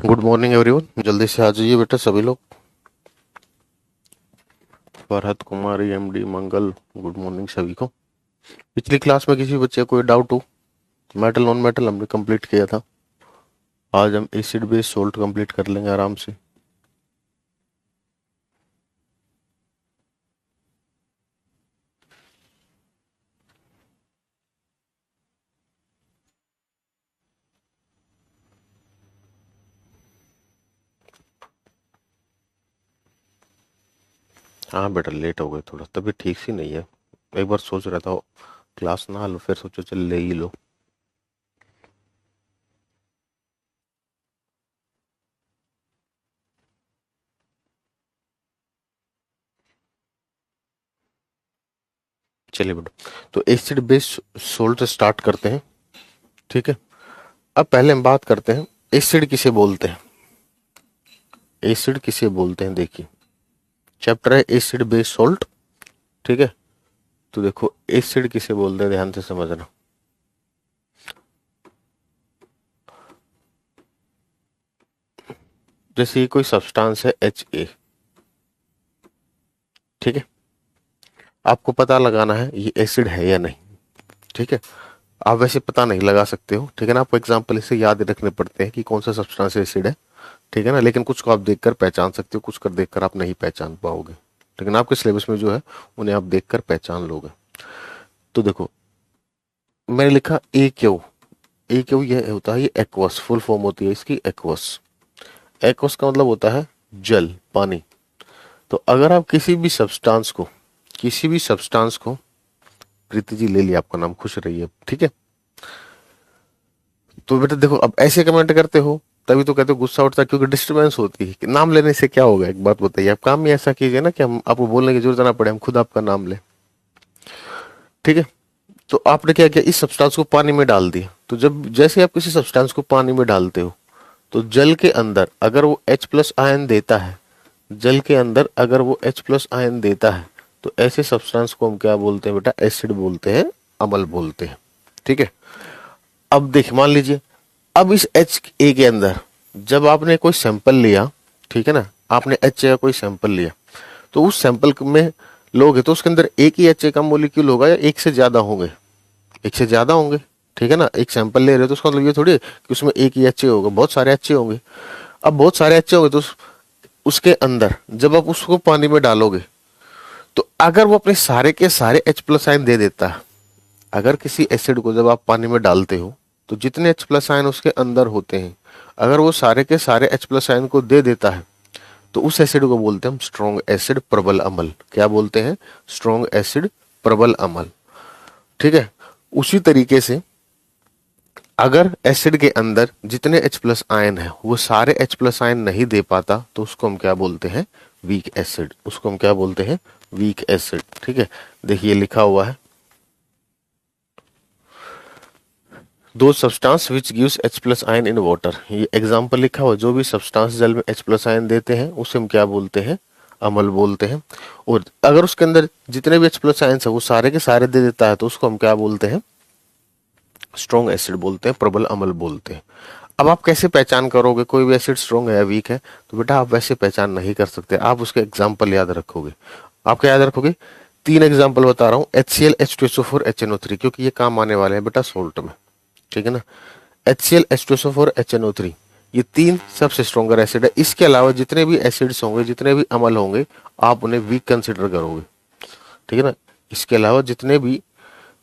Good morning everyone. जल्दी से आ जाइए बेटा सभी लोग। फरहत कुमारी, एमडी मंगल, गुड मॉर्निंग सभी को। पिछली क्लास में किसी बच्चे को कोई डाउट हो? मेटल नॉन मेटल हमने कंप्लीट किया था। आज हम एसिड बेस सोल्ट कंप्लीट कर लेंगे आराम से। हाँ बेटा, लेट हो गए थोड़ा, तबीयत ठीक सी नहीं है। एक बार सोच रहा था क्लास ना लो, फिर सोचो चल ले ही लो। चलिए बेटा, तो एसिड बेस सोल्ट से स्टार्ट करते हैं। ठीक है, अब पहले हम बात करते हैं एसिड किसे बोलते हैं। एसिड किसे बोलते हैं, देखिए चैप्टर है एसिड बेस सोल्ट। ठीक है, तो देखो एसिड किसे बोलते हैं, ध्यान से समझना। जैसे ये कोई सब्सटेंस है HA। ठीक है, आपको पता लगाना है ये एसिड है या नहीं। ठीक है, आप वैसे पता नहीं लगा सकते हो, ठीक है ना। आपको एग्जाम्पल इससे याद रखने पड़ते हैं कि कौन सा सब्सटेंस एसिड है। ठीक है ना, लेकिन कुछ को आप देखकर पहचान सकते हो, कुछ कर देखकर आप नहीं पहचान पाओगे। लेकिन आपके सिलेबस में जो है उन्हें आप देखकर पहचान लोगे। तो देखो मैंने लिखा AQ। AQ ये होता है, ये एक्वस फुल फॉर्म होती है इसकी, एक्वस। एक्वस का मतलब होता है जल, पानी। तो अगर आप किसी भी सब्सटेंस को प्रीति जी ले लिया आपका नाम, खुश रहिए। ठीक है, तो बेटा देखो अब ऐसे कमेंट करते हो तभी तो कहते हो गुस्सा उठता है, क्योंकि डिस्टरबेंस होती है कि नाम लेने से क्या होगा। एक बात बताइए, आप काम ही ऐसा कीजिए ना कि हम आपको बोलने की जरूरत ना पड़े, हम खुद आपका नाम ले। ठीक है, तो आपने क्या किया, इस सब्सटेंस को पानी में डाल दिया। तो जब जैसे आप किसी सब्सटेंस को पानी में डालते हो तो जल के अंदर अगर वो H+ आयन देता है, जल के अंदर अगर वो H+ आयन देता है, तो ऐसे सब्सटेंस को हम क्या बोलते हैं बेटा, एसिड बोलते हैं, अम्ल बोलते हैं। ठीक है, अब देख मान लीजिए, अब इस HA के अंदर जब आपने कोई सैंपल लिया, ठीक है ना, आपने HA का कोई सैंपल लिया, तो उस सैंपल में लोगे तो उसके अंदर एक ही HA का मोलिक्यूल होगा या एक से ज्यादा होंगे? एक से ज्यादा होंगे। ठीक है ना, एक सैंपल ले रहे हो तो उसका मतलब ये थोड़ी है कि उसमें एक ही HA होगा, बहुत सारे HA होंगे। अब बहुत सारे HA होंगे तो उसके अंदर जब आप उसको पानी में डालोगे तो अगर वो अपने सारे के सारे H+ आयन दे देता है, अगर किसी एसिड को जब आप पानी में डालते हो तो जितने H+ आयन उसके अंदर होते हैं, अगर वो सारे के सारे H+ आयन को दे देता है, तो उस एसिड को बोलते हैं हम स्ट्रॉन्ग एसिड, प्रबल अम्ल। क्या बोलते हैं? स्ट्रॉन्ग एसिड, प्रबल अम्ल। ठीक है, उसी तरीके से अगर एसिड के अंदर जितने H+ आयन है वो सारे H+ आयन नहीं दे पाता, तो उसको हम क्या बोलते हैं? Weak acid. उसको हम क्या बोलते हैं? Weak acid. ठीक है, देखिए लिखा हुआ है, दो substance which gives H+ ion in water. ये एग्जांपल लिखा हुआ, जो भी सब्सटेंस जल में H+ आयन देते हैं उसे हम क्या बोलते हैं? अम्ल बोलते हैं। और अगर उसके अंदर जितने भी H+ आयन है वो सारे के सारे दे देता है, तो उसको हम क्या बोलते हैं? स्ट्रॉन्ग एसिड बोलते हैं, प्रबल अम्ल बोलते हैं। अब आप कैसे पहचान करोगे कोई भी एसिड स्ट्रॉन्ग है या वीक है? तो बेटा आप वैसे पहचान नहीं कर सकते, आप उसके एग्जाम्पल याद रखोगे। आप क्या याद रखोगे? 3 एग्जाम्पल बता रहा हूँ, HCl, H2SO4, HNO3, क्योंकि ये काम आने वाले हैं बेटा सोल्ट में। ठीक है ना, HCl, H2SO4, HNO3, ये 3 सबसे स्ट्रॉन्गर एसिड है। इसके अलावा जितने भी एसिड्स होंगे, जितने भी अम्ल होंगे, आप उन्हें वीक कंसिडर करोगे। ठीक है ना, इसके अलावा जितने भी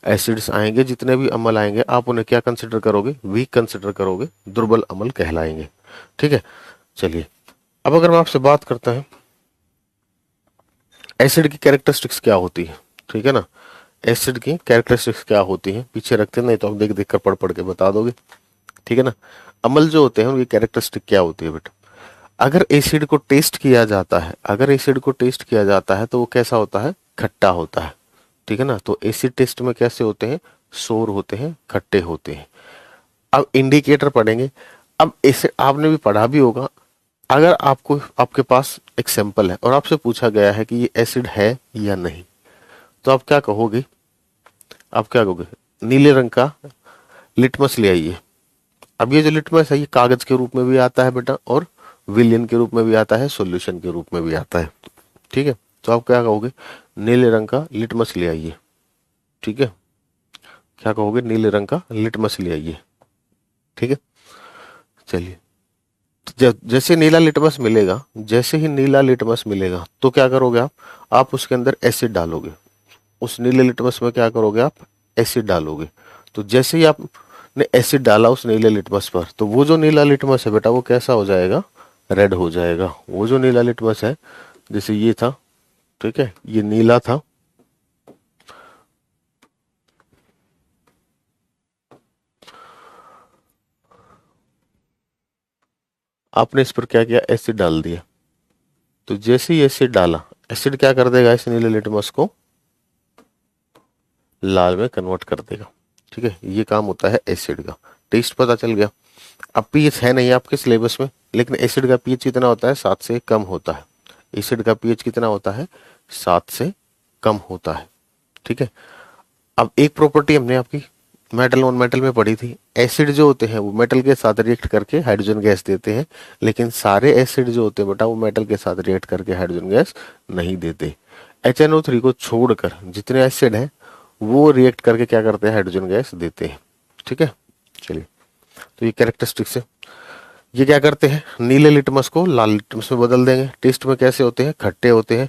एसिड्स आएंगे, जितने भी अम्ल आएंगे, आप उन्हें क्या कंसिडर करोगे? वीक कंसिडर करोगे, दुर्बल अम्ल कहलाएंगे। ठीक है, चलिए अब अगर मैं आपसे बात करता हूं एसिड की कैरेक्टरिस्टिक्स क्या होती है। ठीक है ना, एसिड की कैरेक्टरिस्टिक्स क्या होती है, पीछे रखते हैं, नहीं तो आप देख देख कर पढ़ पढ़ के बता दोगे। ठीक है ना, अम्ल जो होते हैं उनकी कैरेक्टरिस्टिक क्या होती है बेटा? अगर एसिड को टेस्ट किया जाता है, अगर एसिड को टेस्ट किया जाता है तो वो कैसा होता है? खट्टा होता है। ठीक है ना, तो एसिड टेस्ट में कैसे होते हैं? सोर होते हैं, खट्टे होते हैं। अब इंडिकेटर पढ़ेंगे। अब इसे आपने भी पढ़ा भी होगा, अगर आपको आपके पास एक सैंपल है और आपसे पूछा गया है कि ये एसिड है या नहीं, तो आप क्या कहोगे? आप क्या कहोगे? नीले रंग का लिटमस ले आइए। अब ये जो लिटमस है ये कागज के रूप में भी आता है बेटा, और विलियन के रूप में भी आता है, सॉल्यूशन के रूप में भी आता है। ठीक है, तो आप क्या कहोगे, नीले रंग का लिटमस ले आइए। ठीक है, क्या कहोगे, नीले रंग का लिटमस ले आइए। ठीक है, चलिए, जैसे नीला लिटमस मिलेगा, जैसे ही नीला लिटमस मिलेगा तो क्या करोगे आप उसके अंदर एसिड डालोगे। उस नीले लिटमस में क्या करोगे आप, एसिड डालोगे। तो जैसे ही आपने एसिड डाला उस नीले लिटमस पर, तो वो जो नीला लिटमस है बेटा वो कैसा हो जाएगा, रेड हो जाएगा। वो जो नीला लिटमस है, जैसे ये था, ठीक है, ये नीला था, आपने इस पर क्या किया, एसिड डाल दिया। तो जैसे ही एसिड डाला, एसिड क्या कर देगा, इस नीले लिटमस को लाल में कन्वर्ट कर देगा। ठीक है, ये काम होता है एसिड का। टेस्ट पता चल गया। अब पीएच है नहीं आपके सिलेबस में, लेकिन एसिड का पीएच कितना होता है, 7 से कम होता है। एसिड का पीएच कितना होता है, 7 से कम होता है। ठीक है, अब एक प्रॉपर्टी हमने आपकी मेटल नॉन मेटल में पढ़ी थी, एसिड जो होते हैं वो मेटल के साथ रिएक्ट करके हाइड्रोजन गैस देते हैं, लेकिन सारे एसिड जो होते हैं बेटा वो मेटल के साथ रिएक्ट करके हाइड्रोजन गैस नहीं देते। HNO3 को छोड़कर जितने एसिड हैं वो रिएक्ट करके क्या करते हैं, हाइड्रोजन गैस देते हैं। ठीक है, चलिए, तो ये कैरेक्टरिस्टिक्स है। ये क्या करते हैं, नीले लिटमस को लाल लिटमस में बदल देंगे। टेस्ट में कैसे होते हैं, खट्टे होते हैं,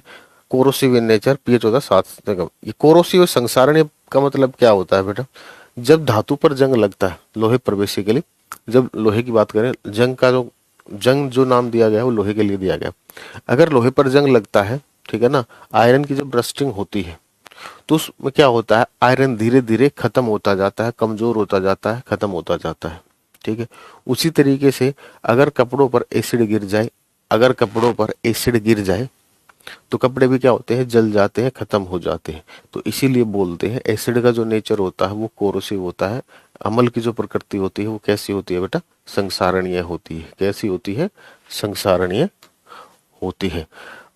कोरोसिव इन नेचर, पीएच होता है 7 से कम। ये कोरोसिव संक्षारणीय का मतलब क्या होता है बेटा, जब धातु पर जंग लगता है, लोहे पर बेसिकली, जब लोहे की बात करें, जंग जो नाम दिया गया है वो लोहे के लिए दिया गया। अगर लोहे पर जंग लगता है, ठीक है ना, आयरन की जब रस्टिंग होती है तो उसमें क्या होता है, आयरन धीरे धीरे खत्म होता जाता है, कमजोर होता जाता है, खत्म होता जाता है। ठीक है, उसी तरीके से अगर कपड़ों पर एसिड गिर जाए, अगर कपड़ों पर एसिड गिर जाए तो कपड़े भी क्या होते हैं, जल जाते हैं, खत्म हो जाते हैं। तो इसीलिए बोलते हैं एसिड का जो नेचर होता है वो कोरोसिव होता है। अम्ल की जो प्रकृति होती है वो कैसी होती है बेटा, संक्षारणीय होती है। कैसी होती है, संक्षारणीय होती है।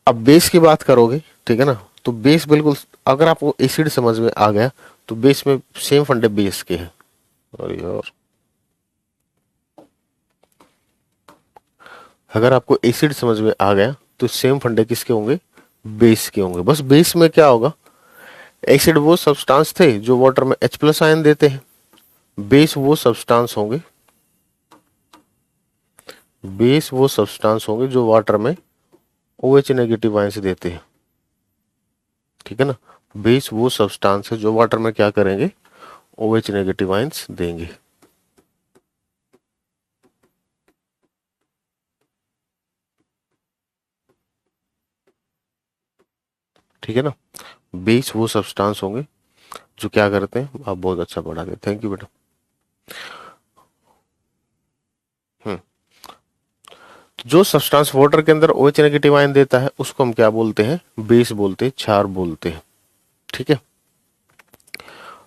अब बेस की बात करोगे, ठीक है ना, तो बेस बिल्कुल, अगर आपको एसिड समझ में आ गया तो बेस में सेम फंडे बेस के हैं। और यार, अगर आपको एसिड समझ में आ गया तो सेम फंडे किसके होंगे, बेस के होंगे। बस बेस में क्या होगा, एसिड वो सब्सटेंस थे जो वाटर में H+ आयन देते हैं, बेस वो सब्सटेंस होंगे, बेस वो सब्सटेंस होंगे जो वाटर में OH नेगेटिव आयंस देते हैं। ठीक है ना, बेस वो सब्सटेंस है जो वाटर में क्या करेंगे, OH नेगेटिव आयंस देंगे। ठीक है ना, बेस वो सब्सटेंस होंगे जो क्या करते हैं, आप बहुत अच्छा पढ़ाते हैं, थैंक यू बेटा। हम्म, जो सब्सटेंस वाटर के अंदर OH नेगेटिव आयन देता है उसको हम क्या बोलते हैं, बेस बोलते हैं, क्षार बोलते हैं। ठीक है,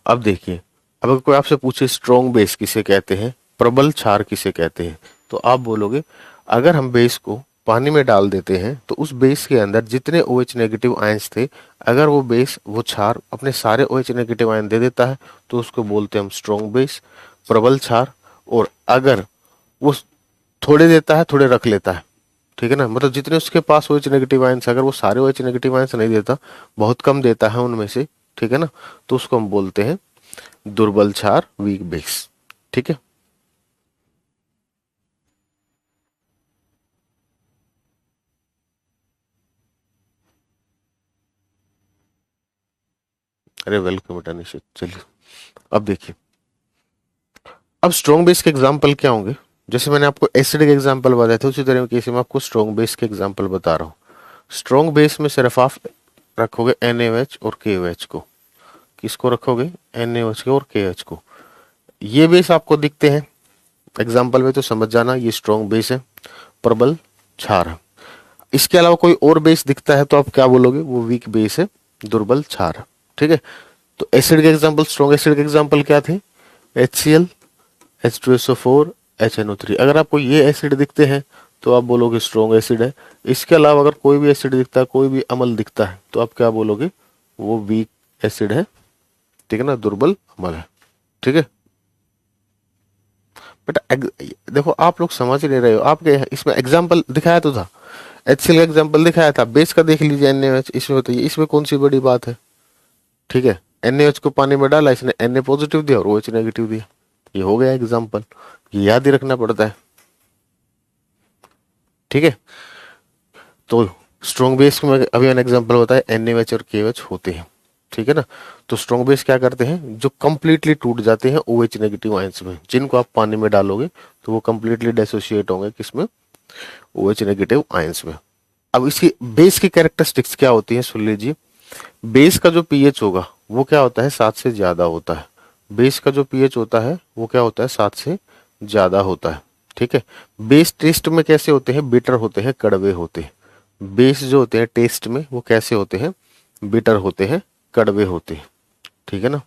अब देखिए, अब अगर कोई आपसे पूछे स्ट्रॉन्ग बेस किसे कहते हैं, प्रबल क्षार किसे कहते हैं, तो आप बोलोगे अगर हम बेस को पानी में डाल देते हैं तो उस बेस के अंदर जितने OH नेगेटिव आयंस थे, अगर वो बेस, वो क्षार अपने सारे OH नेगेटिव आयन दे देता है तो उसको बोलते हैं हम स्ट्रॉन्ग बेस, प्रबल क्षार। और अगर वो थोड़े देता है, थोड़े रख लेता है, ठीक है ना, मतलब जितने उसके पास OH नेगेटिव आयंस, अगर वो सारे OH नेगेटिव आयंस नहीं देता, बहुत कम देता है उनमें से, ठीक है ना, तो उसको हम बोलते हैं दुर्बल क्षार, वीक बेस। ठीक है, अरे वेलकम बेटा निश्चित। चलिए, अब देखिए, अब स्ट्रॉन्ग बेस के एग्जाम्पल क्या होंगे, जैसे मैंने आपको एसिड के एग्जाम्पल बताए थे उसी तरह के मैं आपको स्ट्रॉन्ग बेस के एग्जाम्पल बता रहा हूँ। स्ट्रॉन्ग बेस में सिर्फ आप रखोगे NaOH और KOH को। किसको रखोगे, NaOH को और KOH को। ये बेस आपको दिखते हैं एग्जाम्पल में तो समझ जाना ये स्ट्रॉन्ग बेस है, प्रबल क्षार है। इसके अलावा कोई और बेस दिखता है तो आप क्या बोलोगे, वो वीक बेस है, दुर्बल क्षार है। ठीक है, तो एसिड के एग्जाम्पल, स्ट्रॉन्ग एसिड के एग्जाम्पल क्या थे, HCl, H2SO4, HNO3। अगर आपको ये एसिड दिखते हैं तो आप बोलोगे स्ट्रॉन्ग एसिड है। इसके अलावा अगर कोई भी एसिड दिखता है, कोई भी अम्ल दिखता है, तो आप क्या बोलोगे, वो वीक एसिड है। ठीक है ना, दुर्बल अम्ल है। ठीक है, बेटा देखो आप लोग समझ ही नहीं रहे हो, आपके इसमें एग्जाम्पल दिखाया तो था, HCl का एग्जाम्पल दिखाया था, बेस का देख लीजिए NaOH, इसमें बताइए इसमें कौन सी बड़ी बात है। ठीक है, NaOH को पानी में डाला, इसने Na पॉजिटिव दिया और OH नेगेटिव दिया, ये हो गया एग्जाम्पल, ये याद ही रखना पड़ता है। ठीक है, तो स्ट्रॉन्ग बेस में अभी मैंने एग्जांपल बताया NaOH और KOH होते हैं। ठीक है ना, तो स्ट्रॉन्ग बेस क्या करते हैं, जो कंप्लीटली टूट जाते हैं OH नेगेटिव आयंस में, जिनको आप पानी में डालोगे तो वो कंप्लीटली डिसोसिएट होंगे किसमें, OH नेगेटिव आयंस में। अब इसकी बेस की कैरेक्टरिस्टिक्स क्या होती है सुन लीजिए। बेस का जो पीएच होगा वो क्या होता है, 7 से ज्यादा होता है। बेस का जो पीएच होता है वो क्या होता है, 7 से ज्यादा होता है। ठीक है, बेस टेस्ट में कैसे होते हैं, बिटर होते हैं, कड़वे होते हैं। बेस जो होते हैं टेस्ट में वो कैसे होते हैं, बिटर होते हैं, कड़वे होते हैं। ठीक है ना,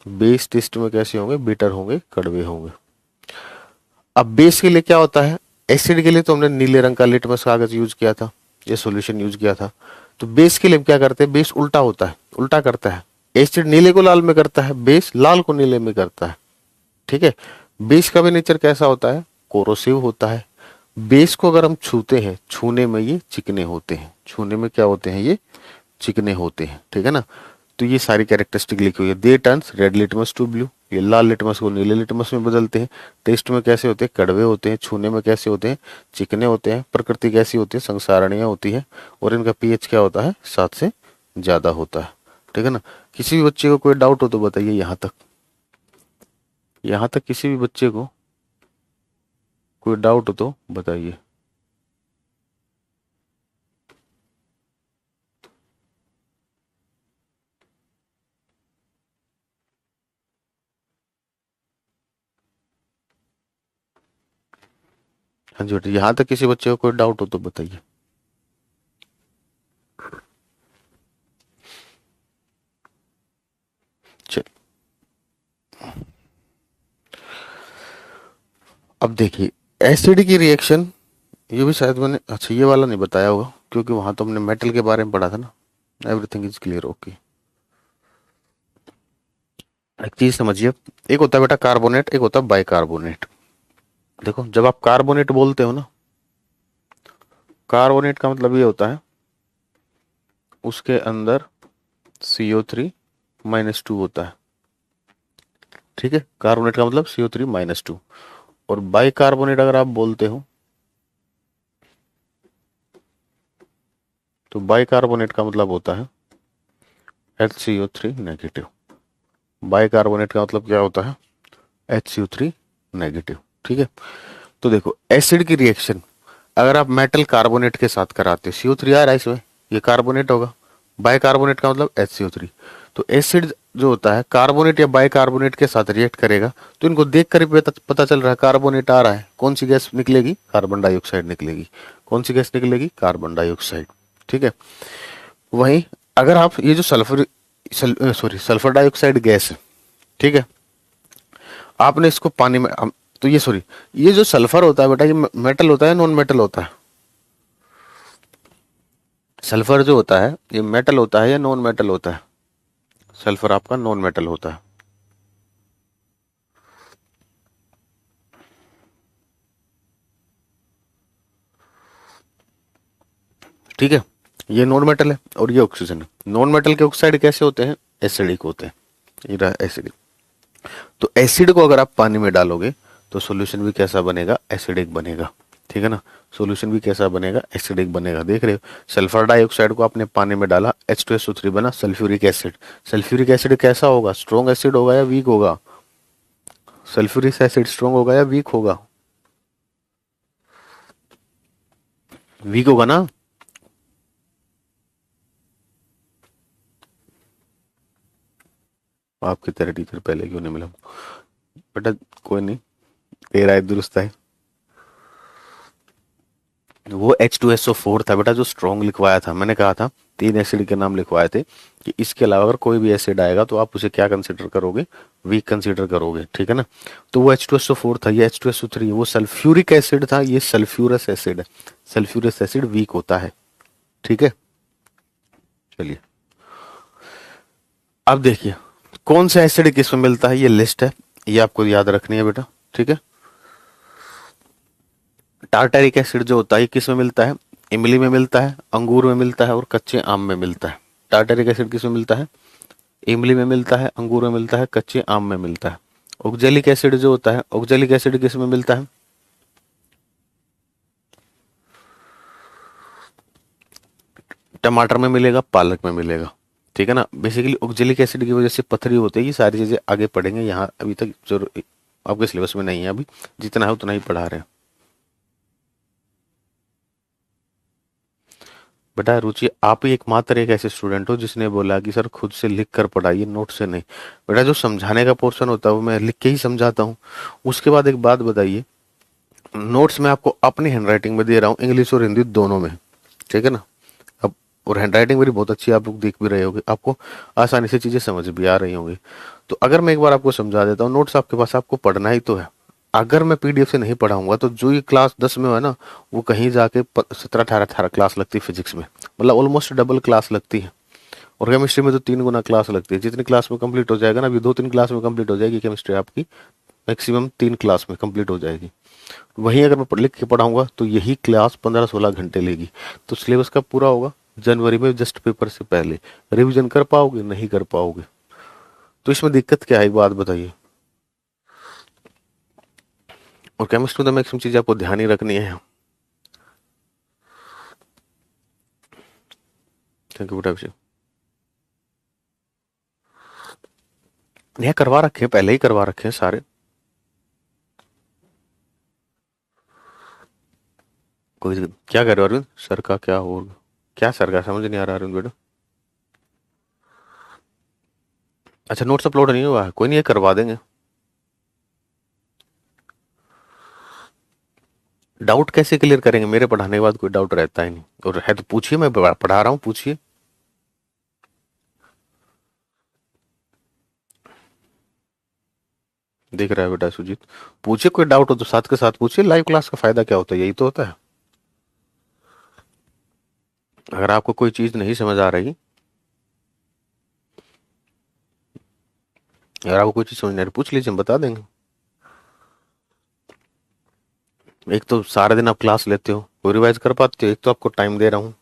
बेस टेस्ट में कैसे होंगे, बिटर होंगे, कड़वे होंगे। अब बेस के लिए क्या होता है, एसिड के लिए तो हमने नीले रंग का लिटमस कागज यूज किया था, ये सॉल्यूशन यूज किया था। तो बेस के लिए क्या करते हैं, बेस उल्टा होता है, उल्टा करता है। एसिड नीले को लाल में करता है, बेस लाल को नीले में करता है। ठीक है, बेस का भी नेचर कैसा होता है, कोरोसिव होता है। बेस को अगर हम छूते हैं, छूने में ये चिकने होते हैं, छूने में क्या होते हैं, ये चिकने होते हैं। ठीक है ना, तो ये सारी कैरेक्टरिस्टिक लिखी हुई है। They turns red litmus to blue, ये लाल लिटमस को नीले लिटमस में बदलते हैं। टेस्ट में कैसे होते हैं, कड़वे होते हैं। छूने में कैसे होते हैं, चिकने होते हैं। प्रकृति कैसी होती है, संसारणीय होती है। और इनका पीएच क्या होता है, 7 से ज्यादा होता है। ठीक है ना, किसी भी बच्चे को कोई डाउट हो तो बताइए, यहाँ तक, यहाँ तक किसी भी बच्चे को कोई डाउट हो तो बताइए। हाँ जी बेटा, यहाँ तक किसी बच्चे को कोई डाउट हो तो बताइए। चल, अब देखिए एसिड की रिएक्शन, ये भी शायद मैंने, अच्छा ये वाला नहीं बताया होगा क्योंकि वहां तो हमने मेटल के बारे में पढ़ा था ना। Everything is clear, okay. एक चीज समझिए, एक होता है बेटा कार्बोनेट, एक होता है बाइकार्बोनेट। देखो जब आप कार्बोनेट बोलते हो ना, कार्बोनेट का मतलब ये होता है उसके अंदर CO3-2 होता है। ठीक है, कार्बोनेट का मतलब CO3-2। और बाइकार्बोनेट अगर आप बोलते हो तो बाइकार्बोनेट का मतलब होता है HCO3-। बाइकार्बोनेट का मतलब क्या होता है, HCO3-। ठीक है, तो देखो एसिड की रिएक्शन अगर आप मेटल कार्बोनेट के साथ कराते हो, CO3 आ रहा है इसमें, ये कार्बोनेट होगा। बाइकार्बोनेट का मतलब HCO3। तो एसिड जो होता है कार्बोनेट या बाइकार्बोनेट के साथ रिएक्ट करेगा, तो इनको देख कर ही पता चल रहा है कार्बोनेट आ रहा है, कौन सी गैस निकलेगी, कार्बन डाइऑक्साइड निकलेगी। कौन सी गैस निकलेगी, कार्बन डाइऑक्साइड। ठीक है, वहीं अगर आप ये जो सल्फर डाइऑक्साइड गैस है, ठीक है, आपने इसको पानी में तो ये सॉरी, ये जो सल्फर होता है बेटा, ये मेटल होता है, नॉन मेटल होता है। सल्फर जो होता है ये मेटल होता है या नॉन मेटल होता है, सल्फर आपका नॉन मेटल होता है। ठीक है, ये नॉन मेटल है और ये ऑक्सीजन है। नॉन मेटल के ऑक्साइड कैसे होते हैं, एसिडिक होते हैं। ये रहा एसिडिक। तो एसिड को अगर आप पानी में डालोगे तो सॉल्यूशन भी कैसा बनेगा, एसिडिक बनेगा। ठीक है ना, सॉल्यूशन भी कैसा बनेगा, एसिडिक बनेगा। देख रहे हो, सल्फर डाइऑक्साइड को आपने पानी में डाला, H2SO3 बना, सल्फ्यूरिक एसिड। सल्फ्यूरिक एसिड कैसा होगा, स्ट्रॉन्ग एसिड होगा या वीक होगा, सल्फ्यूरिक एसिड स्ट्रॉन्ग होगा या वीक होगा, वीक होगा ना। आपकी तरह टीचर पहले क्यों नहीं मिला बेटा, कोई नहीं, तेरा है दुरुस्त है। वो H2SO4 था बेटा जो स्ट्रॉन्ग लिखवाया था, मैंने कहा था 3 एसिड के नाम लिखवाए थे कि इसके अलावा अगर कोई भी एसिड आएगा तो आप उसे क्या कंसीडर करोगे, वीक कंसीडर करोगे। ठीक है ना, तो वो H2SO4 था, ये H2SO3, वो सल्फ्यूरिक एसिड था, ये सल्फ्यूरस एसिड है। सल्फ्यूरस एसिड वीक होता है। ठीक है, चलिए अब देखिए कौन सा एसिड किसमें मिलता है, ये लिस्ट है, ये आपको याद रखनी है बेटा। ठीक है, टार्टरिक एसिड जो होता है किस में मिलता है? इमली में मिलता है, अंगूर में मिलता है और कच्चे आम में मिलता है। टार्टरिक एसिड किस में मिलता है? इमली में मिलता है, अंगूर में मिलता है, कच्चे आम में मिलता है। ऑक्जेलिक एसिड जो होता है, ऑक्जेलिक एसिड किस में मिलता है? टमाटर में मिलेगा, पालक में मिलेगा। ठीक है ना। बेसिकली ऑक्जेलिक एसिड की वजह से पथरी होती है। ये सारी चीजें आगे पढ़ेंगे, यहाँ अभी तक जो आपके सिलेबस में नहीं है, अभी जितना है उतना ही पढ़ा रहे हैं। बेटा रुचि, आप ही एकमात्र एक ऐसे स्टूडेंट हो जिसने बोला कि सर खुद से लिख कर पढ़ाइए, नोट से नहीं। बेटा जो समझाने का पोर्शन होता है वो मैं लिख के ही समझाता हूँ। उसके बाद एक बात बताइए, नोट्स मैं आपको अपनी हैंडराइटिंग में दे रहा हूँ, इंग्लिश और हिंदी दोनों में। ठीक है ना। अब और हैंडराइटिंग मेरी बहुत अच्छी है, आप लोग देख भी रहे होगे, आपको आसानी से चीजें समझ भी आ रही होंगी। तो अगर मैं एक बार आपको समझा देता हूँ, नोट्स आपके पास, आपको पढ़ना ही तो है। अगर मैं पीडीएफ से नहीं पढ़ाऊंगा तो जो ये क्लास 10 में है ना, वो कहीं जाके 17 18 क्लास लगती है फिजिक्स में, मतलब ऑलमोस्ट डबल क्लास लगती है। और केमिस्ट्री में तो 3 गुना क्लास लगती है। जितनी क्लास में कंप्लीट हो जाएगा ना, अभी 2 3 क्लास में कंप्लीट हो जाएगी केमिस्ट्री आपकी, मैक्सिमम 3 क्लास में कंप्लीट हो जाएगी। वहीं अगर मैं लिख के पढ़ाऊंगा तो यही क्लास 15 16 घंटे लेगी। तो सिलेबस कब पूरा होगा? जनवरी में, जस्ट पेपर से पहले। रिवीजन कर पाओगे? नहीं कर पाओगे। तो इसमें दिक्कत क्या है, एक बात बताइए। और केमिस्ट्री में तो मैक्सिमम चीज आपको ध्यान ही रखनी है। थैंक यू बेटा अभिषेक। यह करवा रखे हैं, पहले ही करवा रखे हैं सारे। कोई क्या कर रहे हो अरविंद? सर का क्या होगा? क्या सर का, समझ नहीं आ रहा अरविंद बेटा। अच्छा नोट्स अपलोड नहीं हुआ है, कोई नहीं, ये करवा देंगे। डाउट कैसे क्लियर करेंगे? मेरे पढ़ाने के बाद कोई डाउट रहता ही नहीं, और है तो पूछिए, मैं पढ़ा रहा हूँ, पूछिए। देख रहा है बेटा सुजीत, पूछिए, कोई डाउट हो तो साथ के साथ पूछिए। लाइव क्लास का फायदा क्या होता है? यही तो होता है। अगर आपको कोई चीज नहीं समझ आ रही, अगर आपको कोई चीज समझ नहीं आ रही, पूछ लीजिए, हम बता देंगे। एक तो सारा दिन आप क्लास लेते हो, कोई रिवाइज कर पाते हो? एक तो आपको टाइम दे रहा हूँ।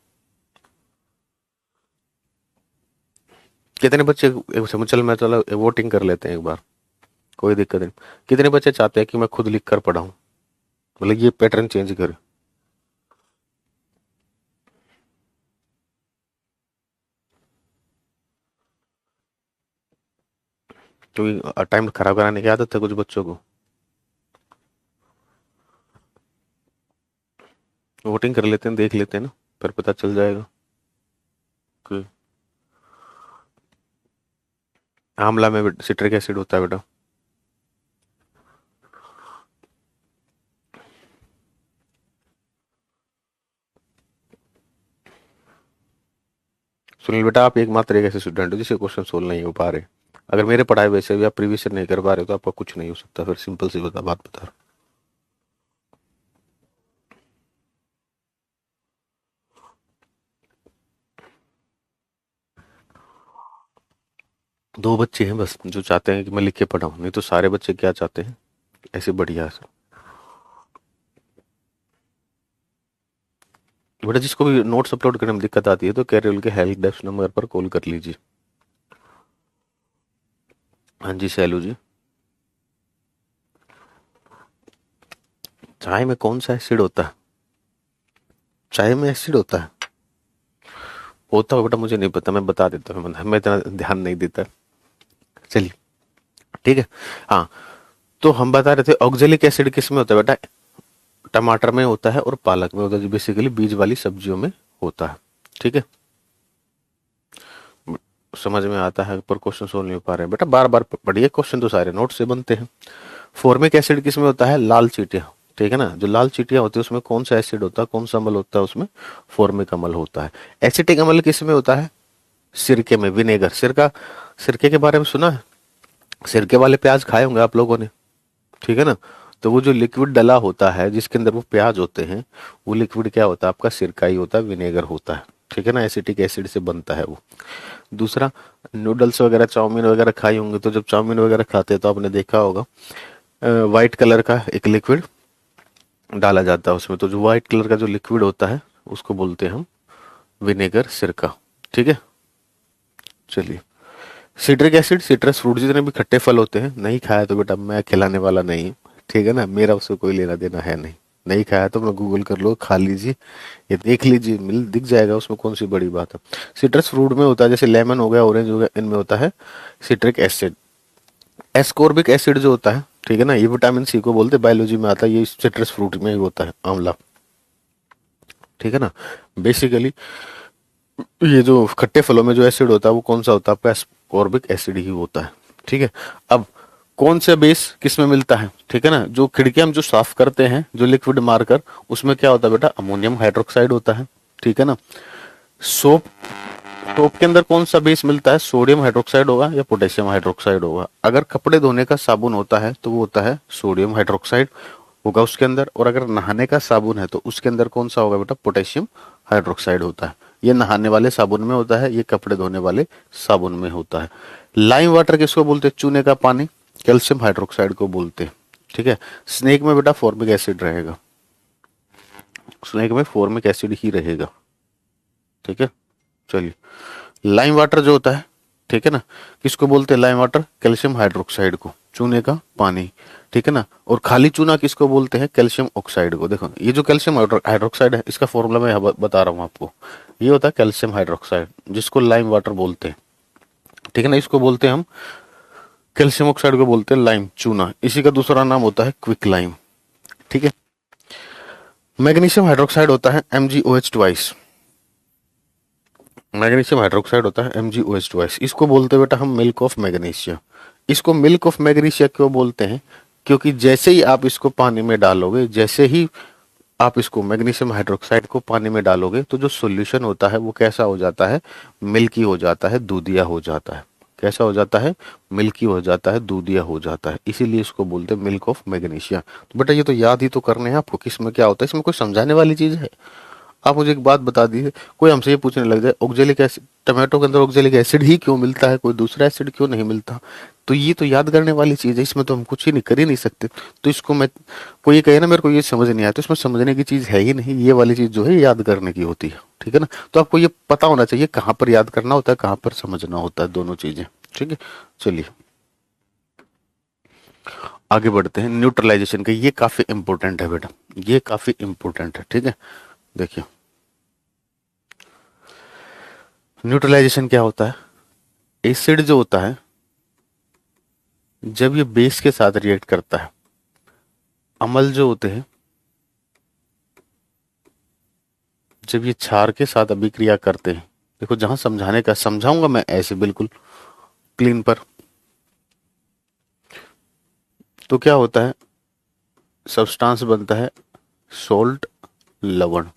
कितने बच्चे, चल मैं, चलो वोटिंग कर लेते हैं एक बार, कोई दिक्कत नहीं। कितने बच्चे चाहते हैं कि मैं खुद लिख कर पढ़ाऊं, मतलब ये पैटर्न चेंज करे? क्योंकि टाइम खराब कराने की आदत है कुछ बच्चों को। वोटिंग कर लेते हैं, देख लेते हैं ना, फिर पता चल जाएगा कि आंवला में सिट्रिक एसिड होता है बेटा। सुनील बेटा, आप एकमात्र एक ऐसे स्टूडेंट हो जिसके क्वेश्चन सोल्व नहीं हो पा रहे। अगर मेरे पढ़ाए वैसे भी आप प्रीवियस नहीं कर पा रहे तो आपका कुछ नहीं हो सकता। फिर सिंपल सी बात बता रहा हूं। 2 बच्चे हैं बस जो चाहते हैं कि मैं लिख के पढ़ाऊं, नहीं तो सारे बच्चे क्या चाहते हैं, ऐसे बढ़िया से। बेटा जिसको भी नोट्स अपलोड करने में दिक्कत आती है तो कैरियर के हेल्प डेस्क नंबर पर कॉल कर लीजिए। हाँ जी सैलू जी। चाय में कौन सा एसिड होता है? चाय में एसिड होता है? होता हो बेटा, मुझे नहीं पता, मैं बता देता हूँ, मैं इतना ध्यान नहीं देता। चलिए ठीक है। हाँ, तो हम बता रहे थे ऑक्जेलिक एसिड किस में होता है बेटा? टमाटर में होता है और पालक में होता है, जो बेसिकली बीज वाली सब्जियों में होता है। ठीक है, समझ में आता है, पर क्वेश्चन सोल्व नहीं हो पा रहे हैं बेटा, बार बार पढ़िए, क्वेश्चन तो सारे नोट से बनते हैं। फॉर्मिक एसिड किस में होता है? लाल चीटियां। ठीक है ना, जो लाल चीटियां होती है उसमें कौन सा एसिड होता है, कौन सा अम्ल होता है? उसमें फॉर्मिक अम्ल होता है। एसिटिक अम्ल किस में होता है? सिरके में, विनेगर। सिरका, सिरके के बारे में सुना है? सिरके वाले प्याज खाए होंगे आप लोगों ने। ठीक है ना। तो वो जो लिक्विड डला होता है जिसके अंदर वो प्याज होते हैं, वो लिक्विड क्या होता है आपका? सिरका ही होता है, विनेगर होता है। ठीक है ना, एसिटिक एसिड से बनता है वो। दूसरा, नूडल्स वगैरह, चाउमीन वगैरह खाई होंगे, तो जब चाउमीन वगैरह खाते हैं तो आपने देखा होगा व्हाइट कलर का एक लिक्विड डाला जाता है उसमें। तो जो व्हाइट कलर का जो लिक्विड होता है उसको बोलते हैं हम विनेगर, सिरका। ठीक है, चलिए। सिट्रिक एसिड, सिट्रस फ्रूट जितने भी खट्टे फल होते हैं, नहीं खाया तो बेटा मैं खिलाने वाला नहीं, ठीक है ना, मेरा उससे कोई लेना देना है नहीं। नहीं खाया तो मैं गूगल कर लो, खा लीजिए, ये देख लीजिए, मिल दिख जाएगा, उसमें कौन सी बड़ी बात है। सिट्रस फ्रूट में होता है, जैसे लेमन हो गया, ऑरेंज हो गया, इनमें होता है सिट्रिक एसिड। एस्कॉर्बिक एसिड जो होता है, ठीक है ना, ये विटामिन सी को बोलते हैं, बायोलॉजी में आता है, ये सिट्रस फ्रूट में ही होता है, आंवला। ठीक है ना। बेसिकली ये जो खट्टे फलों में जो एसिड होता है वो कौन सा होता है आपका, एस्कॉर्बिक एसिड ही होता है। ठीक है। अब कौन सा बेस किस में मिलता है, ठीक है ना, जो खिड़कियां हम जो साफ करते हैं जो लिक्विड मारकर, उसमें क्या होता है बेटा, अमोनियम हाइड्रोक्साइड होता है। ठीक है ना। सोप, सोप के अंदर कौन सा बेस मिलता है, सोडियम हाइड्रोक्साइड होगा या पोटेशियम हाइड्रोक्साइड होगा। अगर कपड़े धोने का साबुन होता है तो वो होता है सोडियम हाइड्रोक्साइड होगा उसके अंदर, और अगर नहाने का साबुन है तो उसके अंदर कौन सा होगा बेटा, पोटेशियम हाइड्रोक्साइड होता है। ये नहाने वाले साबुन में होता है, ये कपड़े धोने वाले साबुन में होता है। लाइम वाटर किसको बोलते हैं, चूने का पानी, कैल्शियम हाइड्रोक्साइड को बोलते हैं। ठीक है। स्नेक में बेटा फॉर्मिक एसिड रहेगा, स्नेक में फॉर्मिक एसिड ही रहेगा। ठीक है, चलिए। लाइम वाटर जो होता है, ठीक है ना, किसको बोलते हैं लाइम वाटर, कैल्शियम हाइड्रोक्साइड को, चूने का पानी। ठीक है ना। और खाली चूना किसको बोलते हैं, कैल्शियम ऑक्साइड को। देखो ये जो कैल्शियम हाइड्रोक्साइड है, इसका फॉर्मूला मैं बता रहा हूँ आपको, ये होता है कैल्शियम हाइड्रोक्साइड, जिसको लाइम वाटर बोलते हैं। ठीक है ना। इसको बोलते हैं हम, कैल्शियम ऑक्साइड को बोलते हैं लाइम, चूना। इसी का दूसरा नाम होता है क्विक लाइम। ठीक है। मैग्नीशियम हाइड्रोक्साइड होता है MgOH ट्वाइस, मैग्नीशियम हाइड्रोक्साइड होता है MgOH ट्वाइस। इसको बोलते हैं बेटा हम मिल्क ऑफ मैग्नीशिया। इसको मिल्क ऑफ मैग्नीशिया क्यों बोलते हैं, क्योंकि जैसे ही आप इसको पानी में डालोगे, जैसे ही आप इसको मैग्नीशियम हाइड्रोक्साइड को पानी में डालोगे, तो जो सॉल्यूशन होता है वो कैसा हो जाता है, मिल्की हो जाता है, दूधिया हो जाता है। कैसा हो जाता है, मिल्की हो जाता है, दूधिया हो जाता है, इसीलिए इसको बोलते हैं मिल्क ऑफ मैग्नीशिया। तो बेटा ये तो याद ही तो करने हैं आपको, किसमें क्या होता है, इसमें कोई समझाने वाली चीज है। आप मुझे एक बात बता दीजिए, कोई हमसे ये पूछने लग जाए ऑक्जेलिक एसिड, टमाटो के अंदर ऑक्जेलिक एसिड ही क्यों मिलता है, कोई दूसरा एसिड क्यों नहीं मिलता, तो ये तो याद करने वाली चीज है, इसमें तो हम कुछ ही नहीं कर ही नहीं सकते। तो इसको मैं, कोई ये कहे ना मेरे को ये समझ नहीं आया, तो इसमें समझने की चीज है ही नहीं, ये वाली चीज जो है याद करने की होती है। ठीक है ना। तो आपको ये पता होना चाहिए कहाँ पर याद करना होता है, कहाँ पर समझना होता है, दोनों चीजें। ठीक है, चलिए आगे बढ़ते हैं। न्यूट्रलाइजेशन का ये काफी इंपॉर्टेंट है बेटा, ये काफी इंपॉर्टेंट है। ठीक है, देखिए न्यूट्रलाइजेशन क्या होता है, एसिड जो होता है जब ये बेस के साथ रिएक्ट करता है, अम्ल जो होते हैं जब ये क्षार के साथ अभिक्रिया करते हैं, देखो जहां समझाने का समझाऊंगा मैं ऐसे बिल्कुल क्लीन पर, तो क्या होता है, सब्सटेंस बनता है सोल्ट, लवण।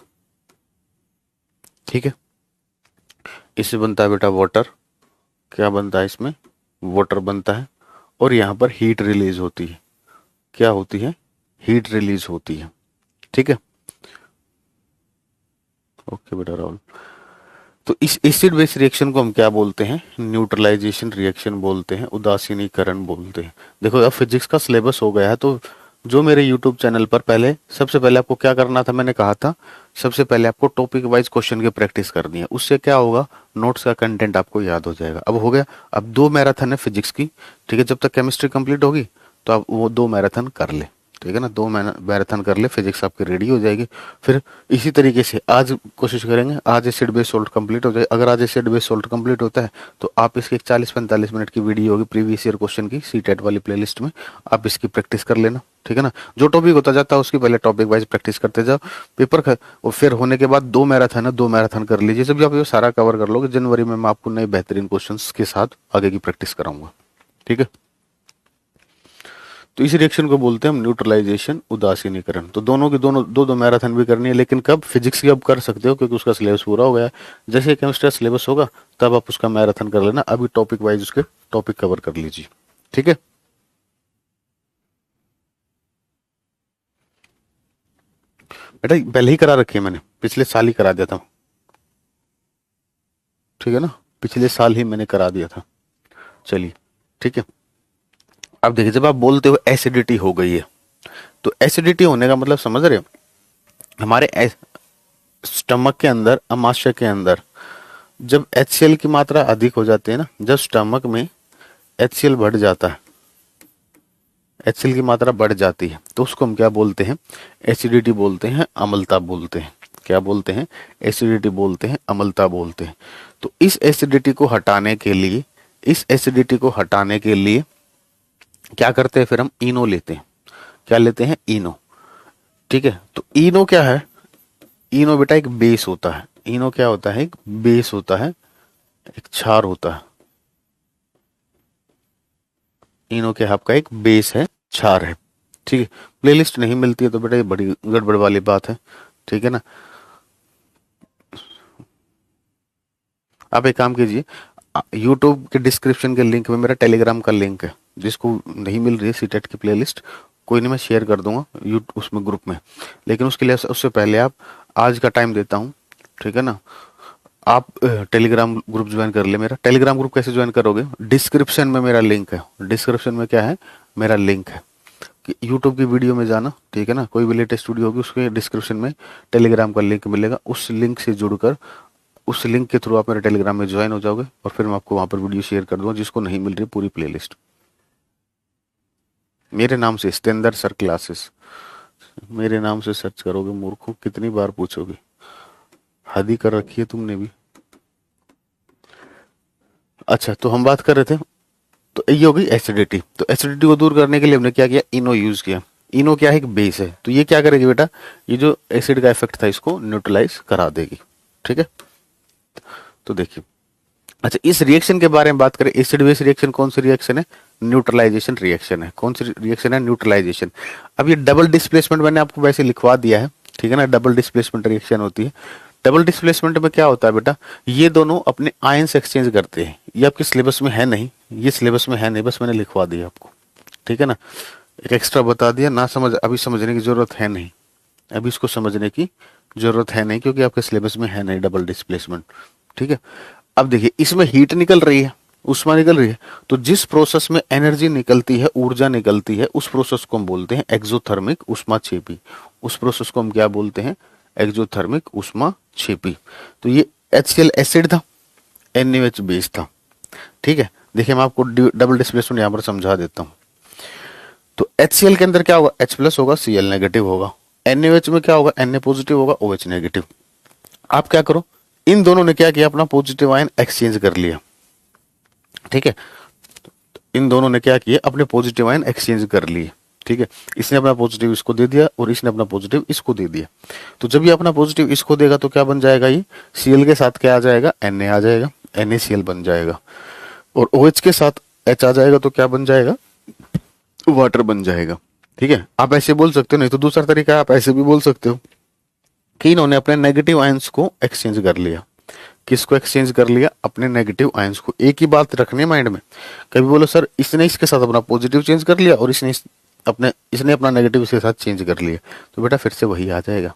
ठीक है। इससे बनता है बेटा वाटर, क्या बनता है इसमें, वाटर बनता है, और यहां पर हीट रिलीज होती है, क्या होती है, हीट रिलीज होती है। ठीक है, ओके बेटा राहुल। तो इस एसिड बेस रिएक्शन को हम क्या बोलते हैं, न्यूट्रलाइजेशन रिएक्शन बोलते हैं, उदासीनीकरण बोलते हैं। देखो अब फिजिक्स का सिलेबस हो गया है, तो जो मेरे यूट्यूब चैनल पर पहले, सबसे पहले आपको क्या करना था, मैंने कहा था सबसे पहले आपको टॉपिक वाइज क्वेश्चन की प्रैक्टिस करनी है, उससे क्या होगा, नोट्स का कंटेंट आपको याद हो जाएगा। अब हो गया, अब 2 मैराथन है फिजिक्स की। ठीक है, जब तक केमिस्ट्री कंप्लीट होगी तो आप वो 2 मैराथन कर ले। ठीक है ना, 2 मैराथन कर ले, फिजिक्स आपकी रेडी हो जाएगी। फिर इसी तरीके से आज कोशिश करेंगे, आज एसिड बेस सोल्ट कंप्लीट हो जाए। अगर आज एसिड बेस सोल्ट कंप्लीट होता है तो आप इसकी एक 40-45 मिनट की वीडियो होगी प्रीवियस ईयर क्वेश्चन की, सीटेट वाली प्लेलिस्ट में, आप इसकी प्रैक्टिस कर लेना। ठीक है ना, जो टॉपिक होता जाता है उसकी पहले टॉपिक वाइज प्रैक्टिस करते जाओ, और फिर होने के बाद 2 मैराथन है, 2 मैराथन कर लीजिए। जब आप ये सारा कवर कर लोगे, जनवरी में मैं आपको नए बेहतरीन क्वेश्चन के साथ आगे की प्रैक्टिस कराऊंगा। ठीक है, तो इस रिएक्शन को बोलते हैं हम न्यूट्रलाइजेशन, उदासीनीकरण। तो दोनों की दोनों 2-2 मैराथन भी करनी है, लेकिन कब, फिजिक्स की अब कर सकते हो क्योंकि उसका सिलेबस पूरा हो गया है। जैसे केमिस्ट्री का सिलेबस होगा तब आप उसका मैराथन कर लेना, अभी टॉपिक वाइज उसके टॉपिक कवर कर लीजिए। ठीक है, बेटा पहले ही करा रखी है मैंने, पिछले साल ही करा दिया था। ठीक है ना, पिछले साल ही मैंने करा दिया था। चलिए ठीक है। अब देखिए, जब आप बोलते हो एसिडिटी हो गई है, तो एसिडिटी होने का मतलब समझ रहे हो, हमारे स्टमक के अंदर, अमाशय के अंदर जब HCl की मात्रा अधिक हो जाती है ना, जब स्टमक में HCl बढ़ जाता है, HCl की मात्रा बढ़ जाती है, तो उसको हम क्या बोलते हैं, एसिडिटी बोलते हैं, अम्लता बोलते हैं। क्या बोलते हैं, एसिडिटी बोलते हैं, अम्लता बोलते हैं। तो इस एसिडिटी को हटाने के लिए, इस एसिडिटी को हटाने के लिए क्या करते हैं, फिर हम इनो लेते हैं। क्या लेते हैं, इनो। ठीक है, तो इनो क्या है, इनो बेटा एक बेस होता है। इनो क्या होता है, एक बेस होता है, एक क्षार होता है। इनो क्या है, आपका एक बेस है, क्षार है। ठीक है, प्लेलिस्ट नहीं मिलती है तो बेटा ये बड़ी गड़बड़ वाली बात है। ठीक है ना, आप एक काम कीजिए, यूट्यूब के डिस्क्रिप्शन के लिंक में मेरा टेलीग्राम का लिंक है, जिसको नहीं मिल रही है सीटेट की प्लेलिस्ट, कोई नहीं, मैं शेयर कर दूंगा उसमें ग्रुप में। लेकिन उसके लिए, उससे पहले आप, आज का टाइम देता हूँ, ठीक है ना, आप टेलीग्राम ग्रुप ज्वाइन कर ले मेरा। टेलीग्राम ग्रुप कैसे ज्वाइन करोगे, डिस्क्रिप्शन में मेरा लिंक है। डिस्क्रिप्शन में क्या है, मेरा लिंक है कि यूट्यूब की वीडियो में जाना, ठीक है ना, कोई भी लेटेस्ट वीडियो होगी उसके डिस्क्रिप्शन में टेलीग्राम का लिंक मिलेगा। उस लिंक से जुड़कर, उस लिंक के थ्रू आप मेरे टेलीग्राम में ज्वाइन हो जाओगे, और फिर मैं आपको वहां पर वीडियो शेयर कर दूंगा, जिसको नहीं मिल रही पूरी प्लेलिस्ट। मेरे नाम से स्तेंदर सर क्लासेस, मेरे नाम से सर्च करोगे, मूर्खों कितनी बार पूछोगे, हद ही कर रखी है तुमने भी। अच्छा, तो हम बात कर रहे थे, तो ये हो गई एसिडिटी। तो एसिडिटी को दूर करने के लिए हमने क्या किया, इनो यूज किया। इनो क्या है, एक बेस है, तो ये क्या करेगी बेटा, ये जो एसिड का इफेक्ट था इसको न्यूट्रलाइज करा देगी। ठीक है, तो देखिए, अच्छा इस रिएक्शन के बारे में बात करें, एसिड बेस रिएक्शन कौन सी रिएक्शन है, न्यूट्रलाइजेशन रिएक्शन है। कौन सी रिएक्शन है, न्यूट्रलाइजेशन। अब ये डबल डिस्प्लेसमेंट मैंने आपको वैसे लिखवा दिया है, ठीक है ना, डबल डिस्प्लेसमेंट रिएक्शन होती है। डबल डिस्प्लेसमेंट में क्या होता है बेटा, ये दोनों अपने आयंस एक्सचेंज करते हैं। ये आपके सिलेबस में है नहीं, ये सिलेबस में है नहीं, बस मैंने लिखवा दिया आपको, ठीक है ना, एक एक्स्ट्रा बता दिया ना। समझ, अभी समझने की जरूरत है नहीं, अभी इसको समझने की जरूरत है नहीं, क्योंकि आपके सिलेबस में है नहीं डबल डिस्प्लेसमेंट। ठीक है, अब देखिए, इसमें हीट निकल रही है, उष्मा निकल रही है, तो जिस प्रोसेस में एनर्जी निकलती है, ऊर्जा निकलती है, उस प्रोसेस को हम बोलते हैं एक्सोथर्मिक ऊष्माक्षेपी। उस प्रोसेस को हम क्या बोलते हैं, एक्सोथर्मिक ऊष्माक्षेपी। तो ये HCl एसिड था, NaOH बेस था। ठीक है, देखिए मैं आपको डबल डिस्प्लेसमेंट यहां पर समझा देता हूं। तो HCl के अंदर क्या होगा, H प्लस होगा, Cl नेगेटिव होगा। NaOH में क्या होगा, Na पॉजिटिव होगा, OH नेगेटिव। आप क्या करो, इन दोनों ने क्या किया, अपना पॉजिटिव आयन एक्सचेंज कर लिया। ठीक है, इन दोनों ने क्या किया, अपने पॉजिटिव आयन एक्सचेंज कर लिए। ठीक है, इसने अपना पॉजिटिव इसको दे दिया और इसने अपना पॉजिटिव इसको दे दिया। तो जब ये अपना पॉजिटिव इसको देगा तो क्या बन जाएगा, ये Cl के साथ क्या आ जाएगा, Na आ जाएगा, NaCl बन जाएगा। और OH के साथ H आ जाएगा तो क्या बन जाएगा, वाटर बन जाएगा। ठीक है, आप ऐसे बोल सकते हो, नहीं तो दूसरा तरीका है, आप ऐसे भी बोल सकते हो कि इन्होंने अपने नेगेटिव आयंस को एक्सचेंज कर लिया। किसको एक्सचेंज कर लिया, अपने नेगेटिव आयंस को। एक ही बात रखनी है माइंड में, कभी बोलो सर इसने इसके साथ अपना पॉजिटिव चेंज कर लिया और इसने अपना नेगेटिव इसके साथ चेंज कर लिया, तो बेटा फिर से वही आ जाएगा।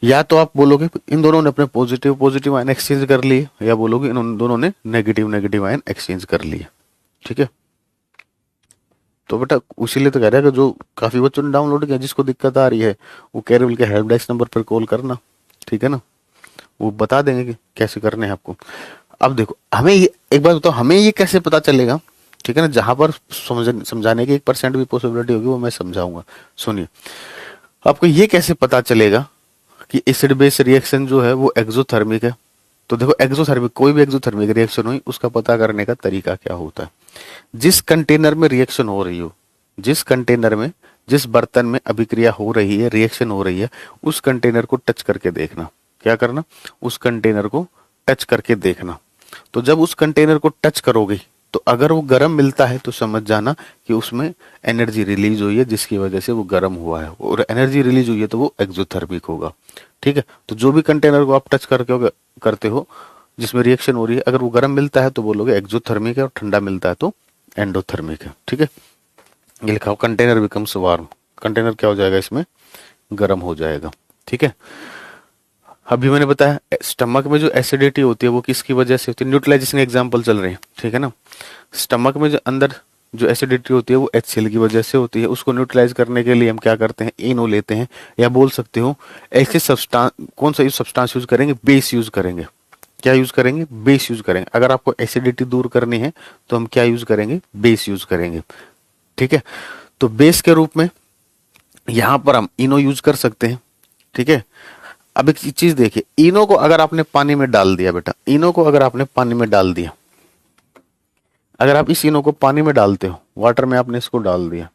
या तो आप बोलोगे इन दोनों ने अपने पॉजिटिव पॉजिटिव आयन एक्सचेंज कर लिए, या बोलोगे इन दोनों ने नेगेटिव नेगेटिव आयन एक्सचेंज कर लिए। ठीक है, तो बेटा इसीलिए तो कह रहा है कि जो काफी बच्चों ने डाउनलोड किया, जिसको दिक्कत आ रही है वो कैरविल के हेल्प डेस्क नंबर पर कॉल करना, ठीक है ना, वो बता देंगे कि कैसे करने हैं आपको। अब देखो, हमें ये एक बात बताओ, हमें ये कैसे पता चलेगा, ठीक है ना, जहां पर समझाने की 1% भी पॉसिबिलिटी होगी वो मैं समझाऊंगा। सुनिए, आपको ये कैसे पता चलेगा कि एसिड बेस रिएक्शन जो है वो एक्सोथर्मिक है। तो देखो, एक्सोथर्मिक, कोई भी एक्सोथर्मिक रिएक्शन हुई उसका पता करने का तरीका क्या होता है, जिस कंटेनर में रिएक्शन हो रही हो, जिस कंटेनर में, जिस बर्तन में अभिक्रिया हो रही है, रिएक्शन हो रही है, उस कंटेनर को टच करके देखना। क्या करना, उस कंटेनर को टच करके देखना। तो जब उस कंटेनर को टच करोगे तो अगर वो गर्म मिलता है तो समझ जाना कि उसमें एनर्जी रिलीज हुई है, जिसकी वजह से वो गर्म हुआ है, और एनर्जी रिलीज हुई है तो वो एक्सोथर्मिक होगा। ठीक है, तो जो भी कंटेनर को आप टच करते हो जिसमें रिएक्शन हो रही है, अगर वो गर्म मिलता है तो बोलोगे एक्सोथर्मिक है, और ठंडा मिलता है तो एंडोथर्मिक है। ठीक है, ये लिखा हो, कंटेनर बिकम्स वार्म, कंटेनर क्या हो जाएगा, इसमें गर्म हो जाएगा। ठीक है, अभी मैंने बताया स्टमक में जो एसिडिटी होती है वो किसकी वजह से होती है, न्यूट्रलाइजेशन एग्जांपल चल रहे हैं, ठीक है ना। स्टमक में जो अंदर जो एसिडिटी होती है वो HCl की वजह से होती है। उसको न्यूट्रलाइज करने के लिए हम क्या करते हैं, इनो लेते हैं, या बोल सकते हो ऐसे सब्सटेंस, कौन सा सब्सटेंस यूज करेंगे, बेस यूज करेंगे। क्या यूज करेंगे, बेस यूज करेंगे। अगर आपको एसिडिटी दूर करनी है तो हम क्या यूज करेंगे, बेस यूज करेंगे। ठीक है, तो बेस के रूप में यहां पर हम इनो यूज कर सकते हैं। ठीक है, अब एक चीज देखिए, इनो को अगर आपने पानी में डाल दिया बेटा, इनो को अगर आपने पानी में डाल दिया, अगर आप इस इनो को पानी में डालते हो, वाटर में आपने इसको डाल दिया,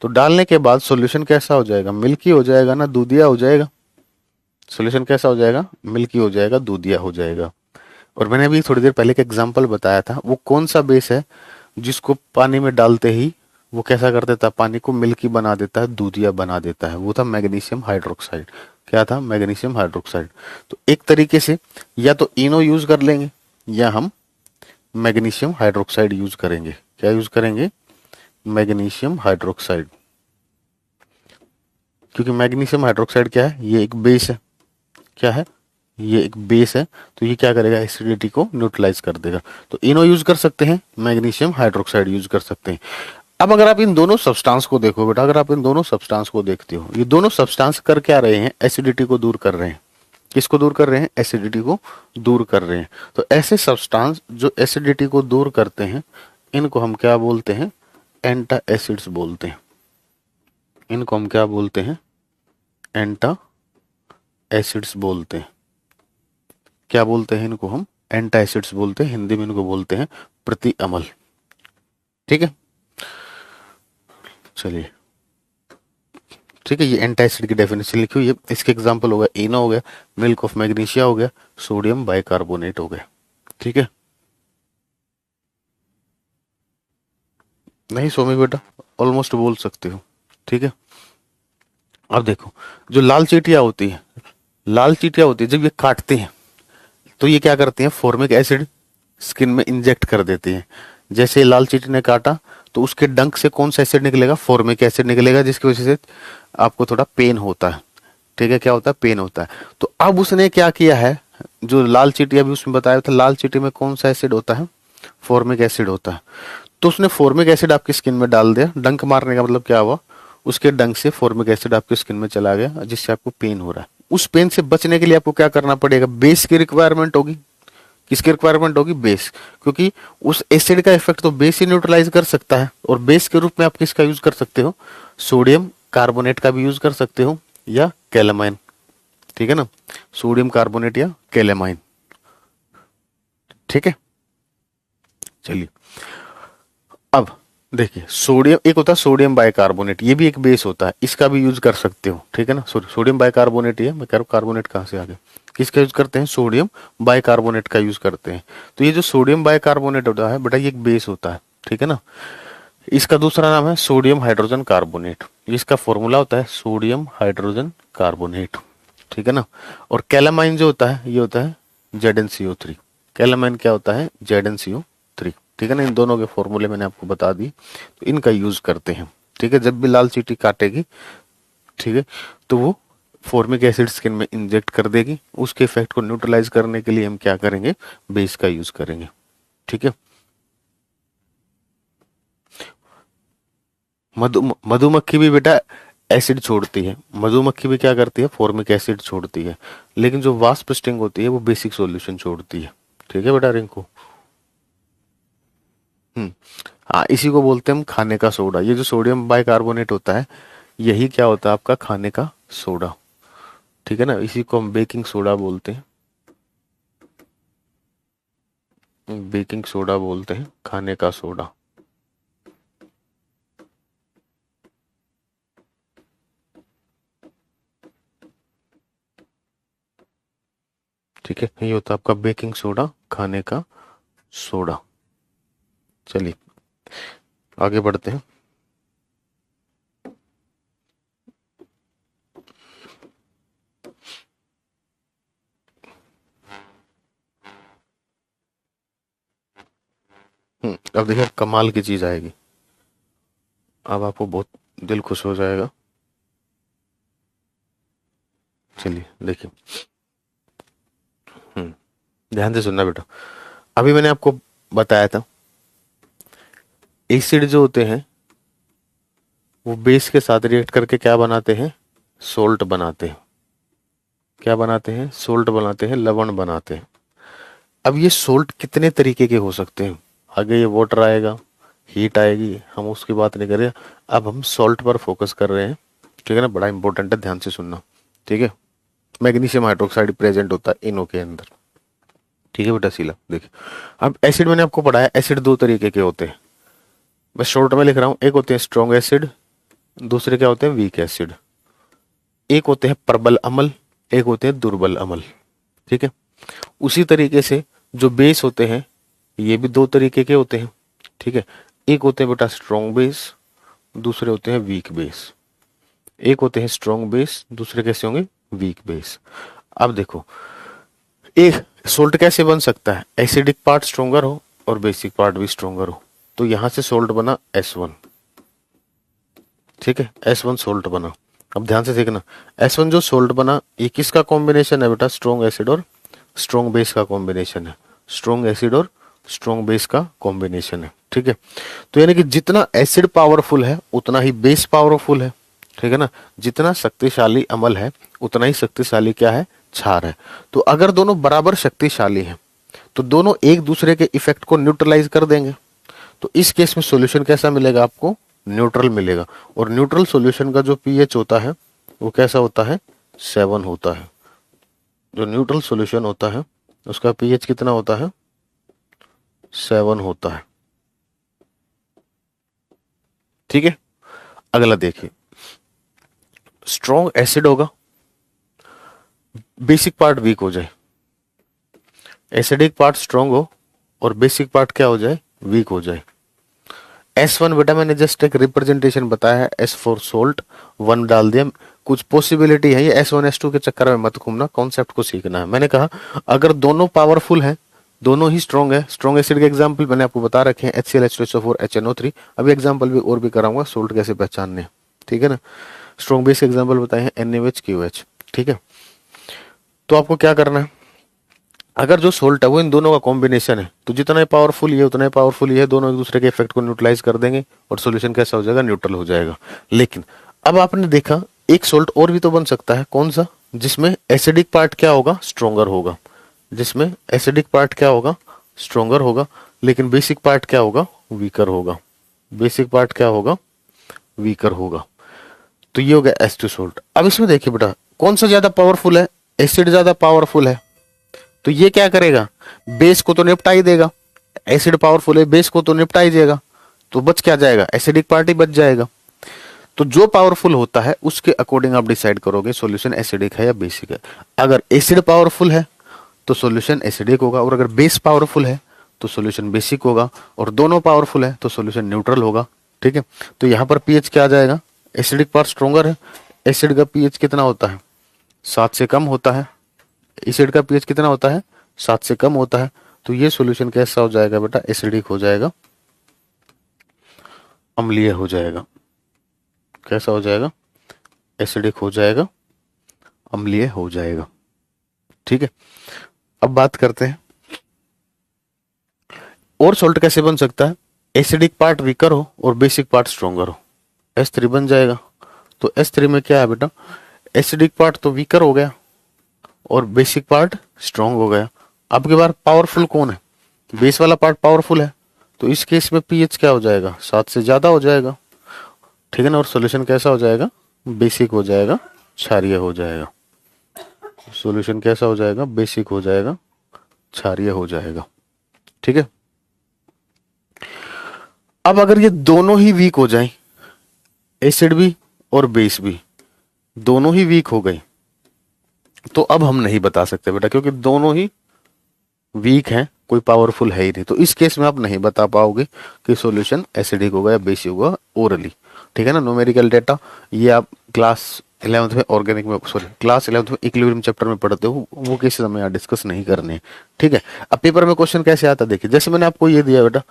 तो डालने के बाद सॉल्यूशन कैसा हो जाएगा, मिल्की हो जाएगा ना, दूधिया हो जाएगा। सॉल्यूशन कैसा हो जाएगा, मिल्की हो जाएगा, दूधिया हो जाएगा। और मैंने अभी थोड़ी देर पहले एक एग्जांपल बताया था, वो कौन सा बेस है जिसको पानी में डालते ही वो कैसा कर देता है, पानी को मिल्की बना देता है, दूधिया बना देता है, वो था मैग्नीशियम हाइड्रोक्साइड। क्या था, मैग्नीशियम हाइड्रोक्साइड। तो एक तरीके से या तो इनो यूज कर लेंगे या हम मैग्नीशियम हाइड्रोक्साइड यूज करेंगे। क्या यूज करेंगे, मैग्नीशियम हाइड्रोक्साइड। क्योंकि मैग्नीशियम हाइड्रोक्साइड क्या है, ये एक बेस है। क्या है, ये एक बेस है, तो ये क्या करेगा, एसिडिटी को न्यूट्रलाइज कर देगा। तो इनो यूज कर सकते हैं, मैग्नीशियम हाइड्रोक्साइड यूज कर सकते हैं। अब अगर आप इन दोनों सब्सटेंस को देखो बेटा, अगर आप इन दोनों सब्सटेंस को देखते हो, ये दोनों सब्सटेंस कर क्या रहे हैं, एसिडिटी को दूर कर रहे हैं। किसको दूर कर रहे हैं, एसिडिटी को दूर कर रहे हैं। तो ऐसे सब्सटेंस जो एसिडिटी को दूर करते हैं, इनको हम क्या बोलते हैं, एंटा एसिड्स बोलते हैं। इनको हम क्या बोलते हैं, एंटा एसिड्स बोलते हैं। क्या बोलते हैं इनको हम, एंटा एसिड्स बोलते हैं। हिंदी में इनको बोलते हैं प्रति अमल। ठीक है, चलिए, ठीक है, ये एंटा एसिड की डेफिनेशन लिखी हुई है। इसके एग्जांपल हो गया, इनो हो गया, मिल्क ऑफ मैग्नीशिया हो गया, सोडियम बाइकार्बोनेट हो गया। ठीक है, नहीं सोमी बेटा, ऑलमोस्ट बोल सकते हो। ठीक है, अब देखो, जो लाल चीटियां होती है, लाल चीटियां होती है, जब ये काटते हैं तो ये क्या करती हैं, फॉर्मिक एसिड स्किन में इंजेक्ट कर देती हैं। जैसे लाल चींटी ने काटा तो उसके डंक से कौन सा एसिड निकलेगा, फॉर्मिक एसिड निकलेगा, जिसकी वजह से आपको थोड़ा पेन होता है। ठीक है, क्या होता है, पेन होता है। तो अब उसने क्या किया है, जो लाल चींटी अभी उसमें बताया था, लाल चींटी में कौन सा एसिड होता है, फॉर्मिक एसिड होता है। तो उसने फॉर्मिक एसिड आपकी स्किन में डाल दिया। डंक मारने का मतलब क्या हुआ, उसके डंक से फॉर्मिक एसिड आपकी स्किन में चला गया, जिससे आपको पेन हो रहा है। उस पेन से बचने के लिए आपको क्या करना पड़ेगा, बेस की रिक्वायरमेंट होगी। किसकी रिक्वायरमेंट होगी, बेस। क्योंकि उस एसिड का इफेक्ट तो बेस ही न्यूट्रलाइज कर सकता है। और बेस के रूप में आप किसका यूज कर सकते हो, सोडियम कार्बोनेट का भी यूज कर सकते हो, या कैलामाइन। ठीक है ना, सोडियम कार्बोनेट या कैलामाइन। ठीक है, चलिए, अब देखिए, सोडियम एक होता है सोडियम बाइकार्बोनेट, ये भी एक बेस होता है, इसका भी यूज कर सकते हो। ठीक है ना, सोडियम बाइकार्बोनेट, ये मैं कह रहा हूं कार्बोनेट कहाँ से आ गया, किसका यूज करते हैं, सोडियम बाइकार्बोनेट का यूज करते हैं। तो ये जो सोडियम बाइकार्बोनेट होता है बेटा, ये एक बेस होता है। ठीक है ना, इसका दूसरा नाम है सोडियम हाइड्रोजन कार्बोनेट। इसका फॉर्मूला होता है सोडियम हाइड्रोजन कार्बोनेट। ठीक है ना, और कैलामाइन जो होता है, ये होता है ZnCO3। कैलामाइन क्या होता है, ZnCO3। ठीक है ना, इन दोनों के फॉर्मूले मैंने आपको बता दी, तो इनका यूज करते हैं। ठीक है, जब भी लाल चींटी काटेगी, ठीक है, तो वो फॉर्मिक एसिड स्किन में इंजेक्ट कर देगी। उसके इफेक्ट को न्यूट्रलाइज करने के लिए हम क्या करेंगे, बेस का यूज करेंगे। ठीक है, मधुमक्खी भी बेटा एसिड छोड़ती है। मधुमक्खी भी क्या करती है, फॉर्मिक एसिड छोड़ती है। लेकिन जो वास्प स्टिंग होती है वो बेसिक सॉल्यूशन छोड़ती है। ठीक है बेटा रिंकू, हम्म, हाँ, इसी को बोलते हैं हम खाने का सोडा। ये जो सोडियम बाइकार्बोनेट होता है, यही क्या होता है, आपका खाने का सोडा। ठीक है ना, इसी को हम बेकिंग सोडा बोलते हैं। बेकिंग सोडा बोलते हैं, खाने का सोडा। ठीक है, ये होता है आपका बेकिंग सोडा, खाने का सोडा। चलिए, आगे बढ़ते हैं। अब देखिए, कमाल की चीज आएगी, अब आपको बहुत दिल खुश हो जाएगा। चलिए देखिए, ध्यान से सुनना बेटा। अभी मैंने आपको बताया था एसिड जो होते हैं वो बेस के साथ रिएक्ट करके क्या बनाते हैं, सोल्ट बनाते हैं। क्या बनाते हैं, सोल्ट बनाते हैं, लवण बनाते हैं। अब ये सोल्ट कितने तरीके के हो सकते हैं, आगे ये वाटर आएगा, हीट आएगी, हम उसकी बात नहीं कर रहे। अब हम सॉल्ट पर फोकस कर रहे हैं, ठीक है ना, बड़ा इंपॉर्टेंट है, ध्यान से सुनना, ठीक है। मैग्नीशियम हाइड्रोक्साइड प्रेजेंट होता है इनो के अंदर, ठीक है बेटा सीला। देखिए अब एसिड मैंने आपको पढ़ाया, एसिड दो तरीके के होते हैं, मैं शॉर्ट में लिख रहा हूं। एक होते हैं स्ट्रॉन्ग एसिड, दूसरे क्या होते हैं, वीक एसिड। एक होते हैं प्रबल अम्ल, एक होते हैं दुर्बल अम्ल, ठीक है। उसी तरीके से जो बेस होते हैं ये भी दो तरीके के होते हैं, ठीक है। एक होते हैं बेटा स्ट्रॉन्ग बेस, दूसरे होते हैं वीक बेस। एक होते हैं स्ट्रॉन्ग बेस, दूसरे कैसे होंगे, वीक बेस। अब देखो एक सोल्ट कैसे बन सकता है, एसिडिक पार्ट स्ट्रोंगर हो और बेसिक पार्ट भी स्ट्रोंगर हो। तो यहां से सोल्ट बना S1, ठीक है, S1 सोल्ट बना। अब ध्यान से देखना, S1 जो सोल्ट बना ये किसका कॉम्बिनेशन है बेटा, स्ट्रॉन्ग एसिड और स्ट्रॉन्ग बेस का कॉम्बिनेशन है। स्ट्रॉन्ग एसिड और स्ट्रॉन्ग बेस का कॉम्बिनेशन है, ठीक है। तो यानी कि जितना एसिड पावरफुल है उतना ही बेस पावरफुल है, ठीक है ना। जितना शक्तिशाली अम्ल है उतना ही शक्तिशाली क्या है, क्षार है। तो अगर दोनों बराबर शक्तिशाली हैं तो दोनों एक दूसरे के इफेक्ट को न्यूट्रलाइज कर देंगे। तो इस केस में सॉल्यूशन कैसा मिलेगा आपको, न्यूट्रल मिलेगा। और न्यूट्रल सॉल्यूशन का जो पीएच होता है वो कैसा होता है, 7 होता है। जो न्यूट्रल सॉल्यूशन होता है उसका पीएच कितना होता है, 7 होता है, ठीक है। अगला देखिए, स्ट्रॉन्ग एसिड होगा, बेसिक पार्ट वीक हो जाए, एसिडिक पार्ट स्ट्रॉन्ग हो और बेसिक पार्ट क्या हो जाए, वीक हो जाए। S1 बेटा मैंने जस्ट एक रिप्रेजेंटेशन बताया है, S फॉर सोल्ट 1 डाल दिया। कुछ पॉसिबिलिटी है, ये S1 S2 के चक्कर में मत घूमना, कॉन्सेप्ट को सीखना है। मैंने कहा अगर दोनों पावरफुल है, दोनों ही स्ट्रॉन्ग है, स्ट्रॉन्ग एसिड के एग्जांपल मैंने आपको बता रखे हैं, HCl H2SO4 HNO3। अभी एग्जांपल भी और भी कराऊंगा, सोल्ट कैसे पहचानने, ठीक है ना। स्ट्रॉन्ग बेस के एग्जांपल बताए हैं NaOH QH, ठीक है। तो आपको क्या करना है, अगर जो सोल्ट है वो इन दोनों का कॉम्बिनेशन है तो जितना ही पावरफुल ये उतना ही पावरफुल ये, दोनों एक दूसरे के इफेक्ट को न्यूट्रलाइज कर देंगे और सॉल्यूशन कैसा हो जाएगा, न्यूट्रल हो जाएगा। लेकिन अब आपने देखा एक सोल्ट और भी तो बन सकता है, कौन सा, जिसमें एसिडिक पार्ट क्या होगा, स्ट्रोंगर होगा। जिसमें एसिडिक पार्ट क्या होगा, स्ट्रोंगर होगा, लेकिन बेसिक पार्ट क्या होगा, वीकर होगा। बेसिक पार्ट क्या होगा, वीकर होगा। तो ये हो गया H2 सोल्ट। अब इसमें देखिए बेटा कौन सा ज्यादा पावरफुल है, एसिड ज्यादा पावरफुल है, तो ये क्या करेगा, बेस को तो निपटा ही देगा। एसिड पावरफुल है, बेस को तो निपटा ही देगा, तो बच क्या जाएगा, एसिडिक पार्ट ही बच जाएगा। तो जो पावरफुल होता है उसके अकॉर्डिंग आप डिसाइड करोगे सॉल्यूशन एसिडिक है या बेसिक है। अगर एसिड पावरफुल है तो सॉल्यूशन एसिडिक होगा, और अगर बेस पावरफुल है तो सॉल्यूशन बेसिक होगा, और दोनों पावरफुल है तो सॉल्यूशन न्यूट्रल होगा, ठीक है। तो यहां पर पीएच क्या आ जाएगा, एसिडिक पार्ट स्ट्रोंगर है, एसिड का पीएच कितना होता है, 7 से कम होता है। एसिड का पीएच कितना होता है, 7 से कम होता है। तो ये सॉल्यूशन कैसा हो जाएगा बेटा, एसिडिक हो जाएगा, अम्लीय हो जाएगा। कैसा हो जाएगा, एसिडिक हो जाएगा, अम्लीय हो जाएगा, ठीक है। अब बात करते हैं और सॉल्ट कैसे बन सकता है, एसिडिक पार्ट वीकर हो और बेसिक पार्ट स्ट्रोंगर हो, S3 बन जाएगा। तो S3 में क्या है बेटा, एसिडिक पार्ट तो वीकर हो गया और बेसिक पार्ट स्ट्रॉन्ग हो गया। अब की बार पावरफुल कौन है, बेस वाला पार्ट पावरफुल है, तो इस केस में पीएच क्या हो जाएगा, 7 से ज्यादा हो जाएगा, ठीक है ना। और सॉल्यूशन कैसा हो जाएगा, बेसिक हो जाएगा, क्षारीय हो जाएगा। सॉल्यूशन कैसा हो जाएगा, बेसिक हो जाएगा, क्षारीय हो जाएगा, ठीक है। अब अगर ये दोनों ही वीक हो जाए, एसिड भी और बेस भी दोनों ही वीक हो गए, तो अब हम नहीं बता सकते बेटा, क्योंकि दोनों ही वीक हैं, कोई पावरफुल है ही नहीं। तो इस केस में आप नहीं बता पाओगे कि सॉल्यूशन एसिडिक होगा या बेसिक होगा ओरली, ठीक है ना। न्यूमेरिकल डेटा ये आप क्लास 11th में ऑर्गेनिक में, सॉरी क्लास 11th में इक्विलिब्रियम चैप्टर में पढ़ते हो, वो केसेस हमें यहाँ डिस्कस नहीं करने, ठीक है। अब पेपर में क्वेश्चन कैसे आता है देखिए, जैसे मैंने आपको ये दिया बेटा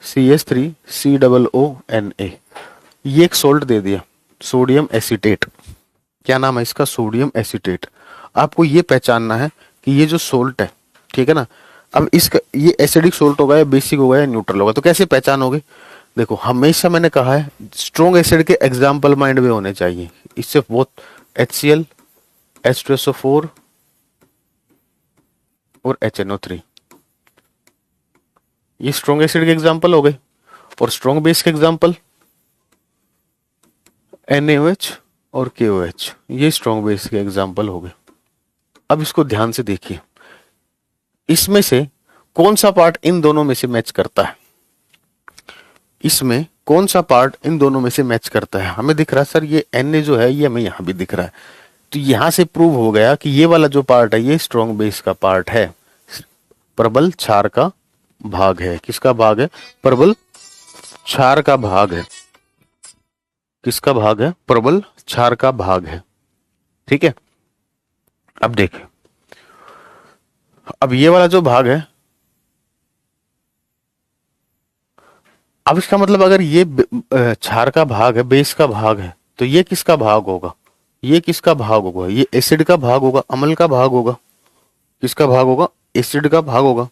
CH3COONA, ये एक सोल्ट दे दिया, सोडियम एसीटेट। क्या नाम है इसका, सोडियम एसीटेट। आपको ये पहचानना है कि ये जो सोल्ट है, ठीक है ना, अब इसका ये एसिडिक सोल्ट होगा या बेसिक होगा या न्यूट्रल होगा। तो कैसे पहचानोगे, देखो हमेशा मैंने कहा है स्ट्रॉन्ग एसिड के एग्जाम्पल माइंड में होने चाहिए। इससे बहुत HCl, H2SO4 और HNO3, ये स्ट्रॉन्ग एसिड के एग्जाम्पल हो गए। और स्ट्रॉन्ग बेस के एग्जाम्पल NaOH और KOH, ये स्ट्रॉन्ग बेस के एग्जाम्पल हो गए। अब इसको ध्यान से देखिए, इसमें से कौन सा पार्ट इन दोनों में से मैच करता है? इसमें कौन सा पार्ट इन दोनों में से मैच करता है? हमें दिख रहा है सर ये Na जो है ये हमें यहां भी दिख रहा है, तो यहां से प्रूव हो गया कि ये वाला जो पार्ट है ये स्ट्रॉन्ग बेस का पार्ट है, प्रबल क्षार का भाग है। किसका भाग है? प्रबल क्षार का भाग है। किसका भाग है? प्रबल क्षार का भाग है। ठीक है, अब देखिए, अब ये वाला जो भाग है, अब इसका मतलब अगर ये क्षार का भाग है, बेस का भाग है, तो ये किसका भाग होगा? ये किसका भाग होगा? ये एसिड का भाग होगा, अम्ल का भाग होगा। किसका भाग होगा? एसिड का भाग होगा,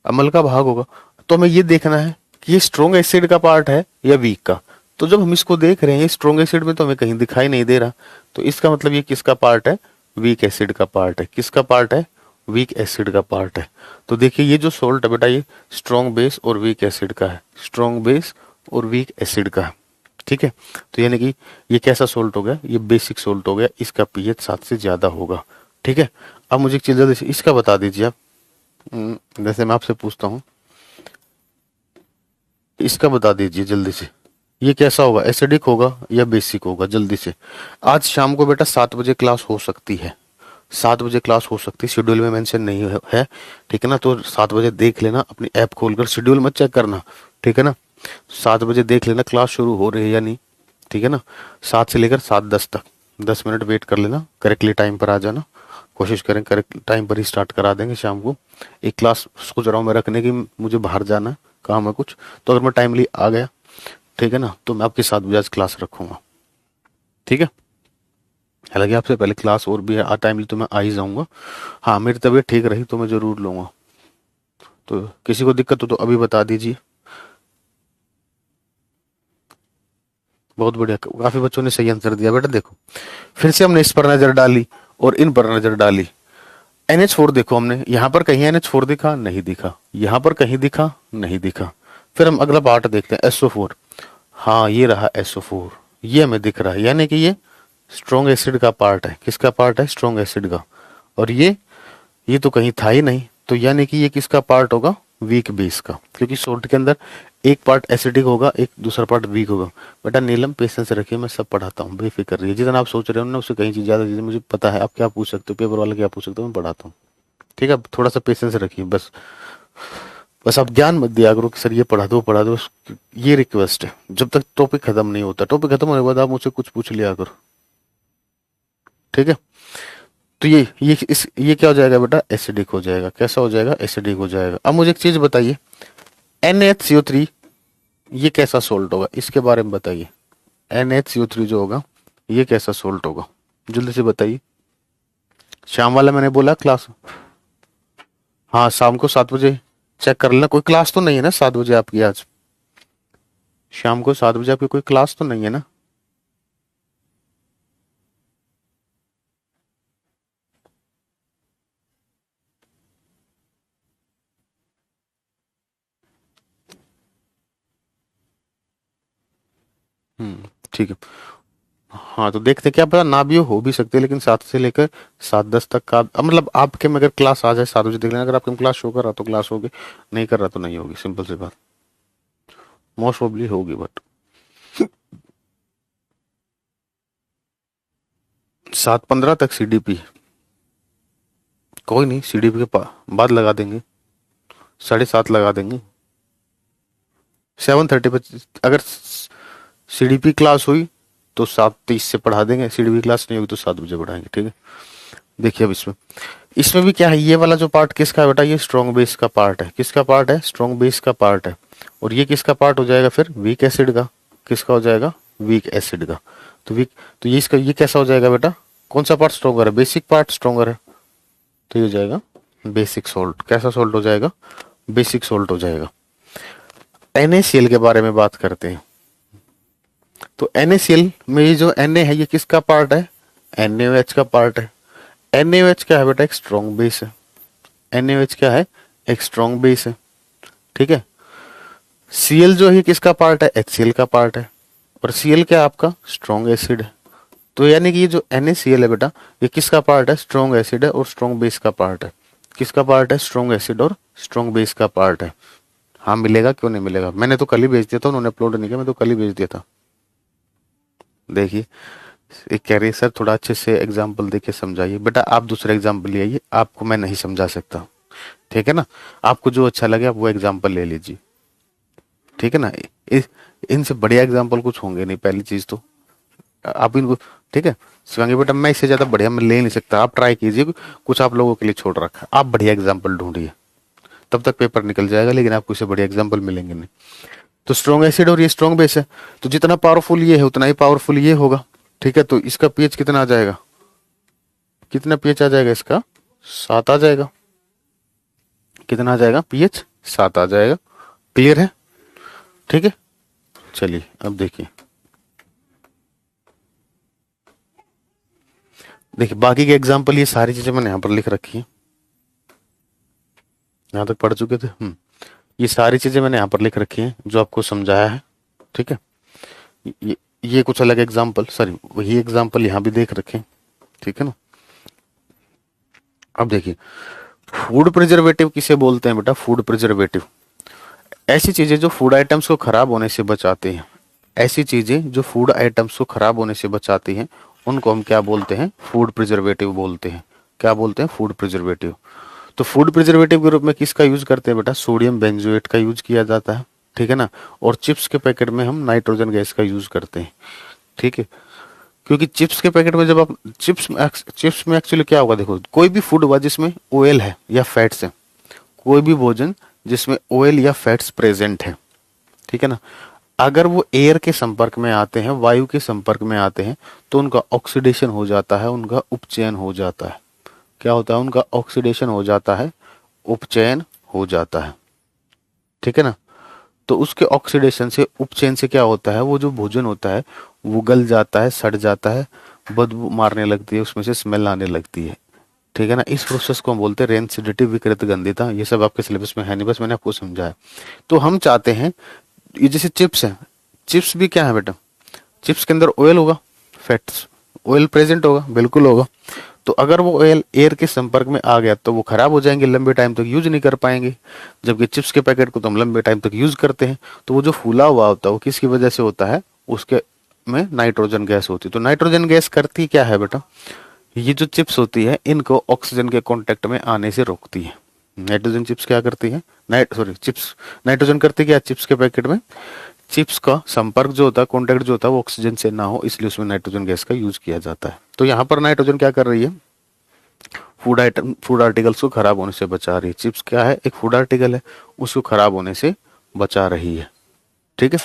अम्ल का भाग होगा। तो हमें ये देखना है कि ये स्ट्रॉन्ग एसिड का पार्ट है या वीक का। तो जब हम इसको देख रहे हैं ये स्ट्रॉन्ग एसिड में तो हमें कहीं दिखाई नहीं दे रहा, तो इसका मतलब ये किसका पार्ट है? वीक एसिड का पार्ट है। किसका पार्ट है? वीक एसिड का पार्ट है। तो देखिए ये जो सोल्ट है बेटा ये स्ट्रॉन्ग बेस और वीक एसिड का है, स्ट्रॉन्ग बेस और वीक एसिड का है। ठीक है, तो यानी कि ये कैसा सोल्ट हो गया? ये बेसिक सोल्ट हो गया, इसका पीएच 7 से ज्यादा होगा। ठीक है, अब मुझे एक चीज जल्दी से इसका बता दीजिए आप। जैसे मैं आपसे पूछता हूं, इसका बता दीजिए जल्दी से, ये कैसा होगा? एसिडिक होगा या बेसिक होगा? जल्दी से। आज शाम को बेटा 7 बजे क्लास हो सकती है, 7 बजे क्लास हो सकती है, शेड्यूल में मेंशन नहीं है। ठीक है ना, तो 7 बजे देख लेना, अपनी ऐप खोलकर शेड्यूल मत चेक करना। ठीक है ना, 7 बजे देख लेना क्लास शुरू हो रही है या नहीं। ठीक है ना, 7 से लेकर 7:10 तक 10 मिनट वेट कर लेना, करेक्टली टाइम पर आ जाना। कोशिश करें करेक्ट टाइम पर ही स्टार्ट करा देंगे शाम को। एक क्लास सोच रहा हूँ मैं रखने की, मुझे बाहर जाना है, काम है कुछ, तो अगर मैं टाइमली आ गया, ठीक है ना, तो मैं आपके 7 बजे आज क्लास रखूंगा। ठीक है, हालांकि आपसे पहले क्लास और भी है, टाइमली तो मैं आ ही जाऊंगा। हाँ, मेरी तबीयत ठीक रही तो मैं जरूर लूंगा। तो किसी को दिक्कत हो तो अभी बता दीजिए। बहुत बढ़िया, काफी बच्चों ने सही आंसर दिया बेटा। देखो फिर से हमने इस पर नजर डाली और इन पर नजर डाली। NH4 देखो, हमने यहाँ पर कहीं NH4 दिखा? नहीं दिखा। यहाँ पर कहीं दिखा? नहीं दिखा। फिर हम अगला पार्ट देखते हैं, SO4। हाँ, ये रहा SO4, ये हमें दिख रहा है, यानी कि ये स्ट्रॉन्ग एसिड का पार्ट है। किसका पार्ट है? स्ट्रॉन्ग एसिड का। और ये तो कहीं था ही नहीं, तो यानी कि ये किसका पार्ट होगा? वीक बेस का, क्योंकि सोल्ट के अंदर एक पार्ट एसिडिक होगा, एक दूसरा पार्ट वीक होगा। बेटा नीलम पेशेंस रखिए, मैं सब पढ़ाता हूँ, बेफिक्र रहिए। जितना आप सोच रहे हो ना उससे कहीं चीज ज्यादा चीजें मुझे पता है। आप क्या पूछ सकते हो, पेपर वाला क्या पूछ सकते हो, मैं पढ़ाता हूँ। ठीक है, अब थोड़ा सा पेशेंस रखिए बस। बस आप ज्ञान मत दिया करो कि सर ये पढ़ा दो, ये रिक्वेस्ट है। जब तक टॉपिक खत्म नहीं होता, टॉपिक खत्म होने के बाद आप मुझसे कुछ पूछ लिया करो। ठीक है, तो ये क्या हो जाएगा बेटा? एसिडिक हो जाएगा। कैसा हो जाएगा? एसिडिक हो जाएगा। अब मुझे एक चीज बताइए, NaHCO3 ये कैसा सोल्ट होगा? इसके बारे में बताइए। NaHCO3 जो होगा ये कैसा सोल्ट होगा? जल्दी से बताइए। शाम वाला मैंने बोला क्लास, हाँ शाम को 7 बजे चेक कर लेना। कोई क्लास तो नहीं है ना 7 बजे आपकी? आज शाम को 7 बजे आपकी कोई क्लास तो नहीं है ना? ठीक है। हाँ, तो देखते क्या पता ना भी हो भी सकते हैं, लेकिन 7 से लेकर 7:10 तक का मतलब आपके में अगर क्लास आ जाए 7 बजे देख लेना। अगर आपके में क्लास शो कर रहा तो क्लास होगी, नहीं कर रहा तो नहीं होगी। सिंपल सी बात, मोस्ट प्रोबेबली होगी, बट 7:15 तक CDP, कोई नहीं, CDP के बाद लगा देंगे, 7:30 लगा देंगे। 7:30 पे अगर CDP क्लास हुई तो 7:30 से पढ़ा देंगे, CDP क्लास नहीं होगी तो 7 बजे पढ़ाएंगे। ठीक है, देखिए अब इसमें भी क्या है, ये वाला जो पार्ट किसका है बेटा? ये स्ट्रॉन्ग बेस का पार्ट है। किसका पार्ट है? स्ट्रॉन्ग बेस का पार्ट है। और ये किसका पार्ट हो जाएगा फिर? वीक एसिड का। किसका हो जाएगा? वीक एसिड का। तो ये कैसा हो जाएगा बेटा? कौन सा पार्ट स्ट्रॉन्गर है? बेसिक पार्ट स्ट्रॉन्गर है, तो ये हो जाएगा बेसिक सोल्ट। कैसा सोल्ट हो जाएगा? बेसिक सोल्ट हो जाएगा। NaCl के बारे में बात करते हैं। तो NaCl में ये जो Na है ये किसका पार्ट है? NaOH का पार्ट है। NaOH क्या है बेटा? एक स्ट्रॉन्ग बेस है। NaOH क्या है? एक स्ट्रॉन्ग बेस है। ठीक है। Cl जो है किसका पार्ट है? HCl का पार्ट है। और Cl क्या है आपका? स्ट्रॉन्ग एसिड है। तो यानी कि ये जो NaCl है बेटा ये किसका पार्ट है? स्ट्रॉन्ग एसिड है और स्ट्रॉन्ग बेस का पार्ट है। किसका पार्ट है? स्ट्रॉन्ग एसिड और स्ट्रॉन्ग बेस का पार्ट है। हाँ मिलेगा, क्यों नहीं मिलेगा? मैंने तो कल ही भेज दिया था, उन्होंने अपलोड नहीं किया, मैं तो कल ही भेज दिया था। देखिए एक कह रही है सर थोड़ा अच्छे से एग्जाम्पल देके समझाइए। बेटा आप दूसरा एग्जाम्पल ले आइए, आपको मैं नहीं समझा सकता। ठीक है ना, आपको जो अच्छा लगे आप वो एग्जाम्पल ले लीजिए। ठीक है ना, इनसे बढ़िया एग्जाम्पल कुछ होंगे नहीं, पहली चीज तो आप इनको, ठीक है, शिवांगी बेटा मैं इससे ज्यादा बढ़िया मैं ले नहीं सकता, आप ट्राई कीजिए, कुछ आप लोगों के लिए छोड़ रखा है, आप बढ़िया एग्जाम्पल ढूंढिए, तब तक पेपर निकल जाएगा, लेकिन आपको इससे बढ़िया एग्जाम्पल मिलेंगे नहीं। तो स्ट्रॉन्ग एसिड और ये स्ट्रॉन्ग बेस है, तो जितना पावरफुल ये है उतना ही पावरफुल ये होगा। ठीक है, तो इसका पीएच कितना आ जाएगा? कितना पीएच आ जाएगा इसका? 7 आ जाएगा। कितना आ जाएगा? पीएच 7 आ जाएगा। क्लियर है? ठीक है, चलिए अब देखिए बाकी के एग्जाम्पल, ये सारी चीजें मैंने यहां पर लिख रखी है, यहां तक पढ़ चुके थे। ये सारी चीजें मैंने यहां पर लिख रखी हैं जो आपको समझाया है। ठीक है, ये कुछ अलग एग्जाम्पल, सॉरी वही एग्जाम्पल यहां भी देख रखे। ठीक है ना, अब देखिए फूड प्रिजर्वेटिव किसे बोलते हैं बेटा? फूड प्रिजर्वेटिव ऐसी चीजें जो फूड आइटम्स को खराब होने से बचाते हैं, ऐसी चीजें जो फूड आइटम्स को खराब होने से बचाती हैं उनको हम क्या बोलते हैं? फूड प्रिजर्वेटिव बोलते हैं। क्या बोलते हैं? Food preservative. तो फूड प्रिजर्वेटिव के रूप में किसका यूज करते हैं बेटा? सोडियम बेंजोएट का यूज किया जाता है। ठीक है ना, और चिप्स के पैकेट में हम नाइट्रोजन गैस का यूज करते हैं। ठीक है, क्योंकि चिप्स के पैकेट में जब आप चिप्स में एक्चुअली क्या होगा, देखो कोई भी फूड हुआ जिसमें ऑयल है या फैट्स है, कोई भी भोजन जिसमें ऑयल या फैट्स प्रेजेंट है, ठीक है ना, अगर वो एयर के संपर्क में आते हैं, वायु के संपर्क में आते हैं, तो उनका ऑक्सीडेशन हो जाता है, उनका उपचयन हो जाता है। क्या होता है? उनका ऑक्सीडेशन हो जाता है, उपचयन हो जाता है। ठीक है ना, तो उसके ऑक्सीडेशन से, उपचयन से क्या होता है? वो जो भोजन होता है वो गल जाता है, सड़ जाता है, बदबू मारने लगती है, उसमें से स्मेल आने लगती है। ठीक है ना, इस प्रोसेस को हम बोलते हैं रेंसिडिटी, विकृत गंधिता। ये सब आपके सिलेबस में है नहीं, बस मैंने आपको समझाया। तो हम चाहते हैं, ये जैसे चिप्स है, चिप्स भी क्या है बेटा? चिप्स के अंदर ऑयल होगा, फैट्स, ऑयल प्रेजेंट होगा, बिल्कुल होगा। तो अगर वो ऑयल एयर के संपर्क में आ गया तो वो खराब हो जाएंगे, लंबे टाइम तक यूज नहीं कर पाएंगे। जबकि चिप्स के पैकेट को तो हम लंबे टाइम तक यूज करते हैं। तो वो जो फूला हुआ होता है वो किसकी वजह से होता है? उसके में नाइट्रोजन गैस होती है। तो नाइट्रोजन गैस करती क्या है बेटा? ये जो चिप्स होती है इनको ऑक्सीजन के कांटेक्ट में आने से रोकती है। नाइट्रोजन चिप्स क्या करती है? चिप्स नाइट्रोजन करती क्या चिप्स के पैकेट में? चिप्स का संपर्क जो होता है, कॉन्टेक्ट जो होता है वो ऑक्सीजन से ना हो, इसलिए उसमें नाइट्रोजन गैस का यूज किया जाता है। तो यहाँ पर नाइट्रोजन क्या कर रही है? फूड आर्टिकल्स को खराब होने से बचा रही है। चिप्स क्या है? एक फूड आर्टिकल है, उसको खराब होने से बचा रही है। ठीक है,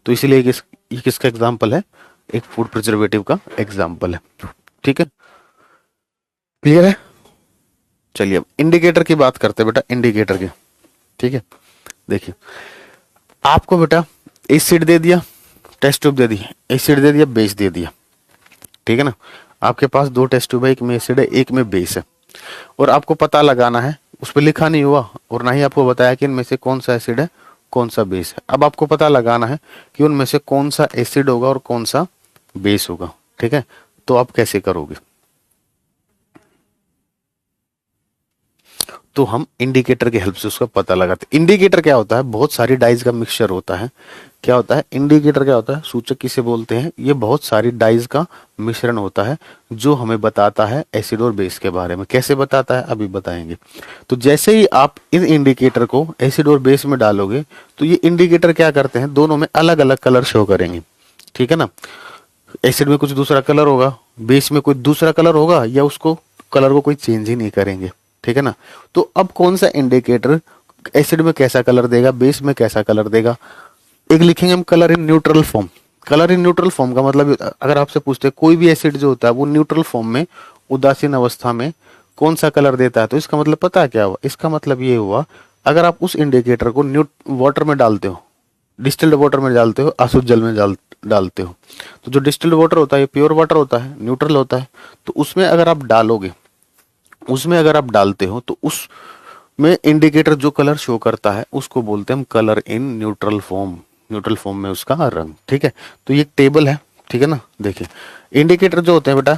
तो इसीलिए ये किसका एग्जाम्पल है? एक फूड प्रिजर्वेटिव का एग्जाम्पल है। ठीक है, क्लियर है? चलिए अब इंडिकेटर की बात करते हैं बेटा, इंडिकेटर की। ठीक है, देखिए आपको बेटा एसिड दे दिया, टेस्ट ट्यूब दे दी, एसिड दे दिया, बेस दे दिया। ठीक है ना, आपके पास 2 टेस्ट ट्यूब है, एक में एसिड है, एक में बेस है, और आपको पता लगाना है, उस पर लिखा नहीं हुआ और ना ही आपको बताया कि इनमें से कौन सा एसिड है कौन सा बेस है। अब आपको पता लगाना है कि उनमें से कौन सा एसिड होगा और कौन सा बेस होगा। ठीक है, तो आप कैसे करोगे? तो हम इंडिकेटर की हेल्प से उसका पता लगाते हैं। इंडिकेटर क्या होता है? बहुत सारी डाइज का मिक्सचर होता है। क्या होता है इंडिकेटर? क्या होता है? सूचक किसे बोलते हैं? ये बहुत सारी डाइज का मिश्रण होता है जो हमें बताता है एसिड और बेस के बारे में। कैसे बताता है अभी बताएंगे। तो जैसे ही आप इन इंडिकेटर को एसिड और बेस में डालोगे तो ये इंडिकेटर क्या करते हैं? दोनों में अलग अलग कलर शो करेंगे। ठीक है ना, एसिड में कुछ दूसरा कलर होगा, बेस में कोई दूसरा कलर होगा, या उसको कलर को कोई चेंज ही नहीं करेंगे। ठीक है ना, तो अब कौन सा इंडिकेटर एसिड में कैसा कलर देगा, बेस में कैसा कलर देगा? एक लिखेंगे हम colour in neutral form. Colour in neutral form का मतलब, अगर आपसे पूछते हैं कोई भी एसिड जो होता है वो न्यूट्रल फॉर्म में, उदासीन अवस्था में कौन सा कलर देता है, तो इसका मतलब पता है क्या हुआ? इसका मतलब ये हुआ, अगर आप उस इंडिकेटर को वाटर में डालते हो, डिस्टिल्ड वाटर में डालते हो, अशुद्ध जल में डालते हो। तो जो डिस्टिल्ड वाटर होता है ये प्योर वाटर होता है, न्यूट्रल होता है। तो उसमें अगर आप डालोगे, उसमें अगर आप डालते हो तो उसमें इंडिकेटर जो कलर शो करता है उसको बोलते हैं हम colour in neutral form. Neutral form में उसका रंग, ठीक है। तो ये एक टेबल है, ठीक है ना। देखिए इंडिकेटर जो होते हैं बेटा,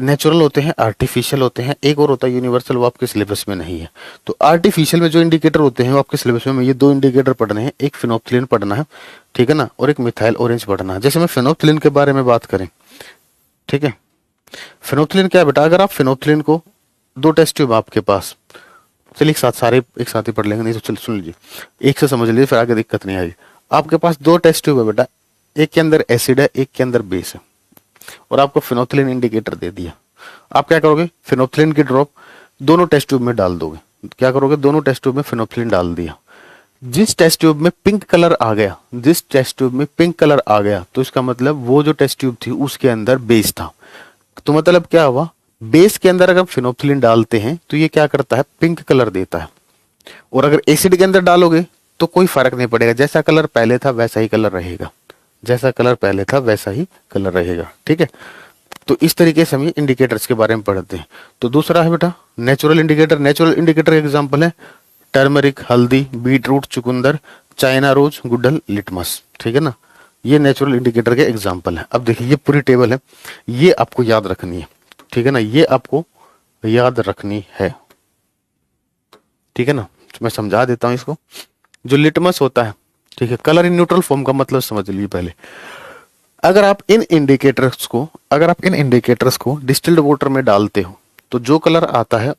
नेचुरल होते हैं, आर्टिफिशियल होते हैं, एक और होता है यूनिवर्सल, वो आपके सिलेबस में नहीं है। तो आर्टिफिशियल में जो इंडिकेटर होते हैं वो आपके सिलेबस में ये दो इंडिकेटर पढ़ने हैं, एक फिनोप्थिलीन पढ़ना है, ठीक है ना, और एक मिथाइल ऑरेंज पढ़ना है। जैसे मैं फिनोप्थिलीन के बारे में बात करें, ठीक है। फिनोप्थिलीन क्या है बेटा, अगर आप फिनोप्थिलीन को, दो टेस्ट ट्यूब आपके पास, चलिए एक साथ सारे एक साथ ही पढ़ लेंगे, नहीं तो चल सुन लीजिए, एक से समझ लीजिए, फिर आगे दिक्कत नहीं आएगी। आपके पास दो टेस्ट ट्यूब है बेटा, एक के अंदर एसिड है, एक के अंदर बेस है, और आपको फिनोप्थिलीन इंडिकेटर दे दिया। आप क्या करोगे, फिनोप्थिलीन की ड्रॉप दोनों टेस्ट ट्यूब में डाल दोगे। क्या करोगे, दोनों टेस्ट ट्यूब में फिनोप्थिलीन डाल दिया। जिस टेस्ट ट्यूब में पिंक कलर आ गया, जिस टेस्ट ट्यूब में पिंक कलर आ गया, तो इसका मतलब वो जो टेस्ट ट्यूब थी उसके अंदर बेस था। तो मतलब क्या हुआ, बेस के अंदर अगर फिनोप्थिलीन डालते हैं तो ये क्या करता है, पिंक कलर देता है। और अगर एसिड के अंदर डालोगे तो कोई फर्क नहीं पड़ेगा, जैसा कलर पहले था वैसा ही कलर रहेगा, जैसा कलर पहले था वैसा ही कलर रहेगा, ठीक है। तो इस तरीके से हम ये इंडिकेटर्स के बारे में पढ़ते हैं। तो दूसरा है बेटा नेचुरल इंडिकेटर। नेचुरल इंडिकेटर का एग्जांपल है टर्मरिक, हल्दी, बीट रूट, चुकंदर, चाइना रोज, गुड़हल, लिटमस, ठीक है ना। ये नेचुरल इंडिकेटर के एग्जांपल है। अब देखिए ये पूरी टेबल है, ये आपको याद रखनी है, ठीक है ना, ये आपको याद रखनी है, ठीक है ना। तो मैं समझा देता हूं इसको। जो लिटमस होता है, ठीक है, कलर इन न्यूट्रल फॉर्म का मतलब समझ लीजिए पहले। अगर आप इन इंडिकेटर्स को डिस्टिल्ड वाटर में डालते हो तो जो कलर आता है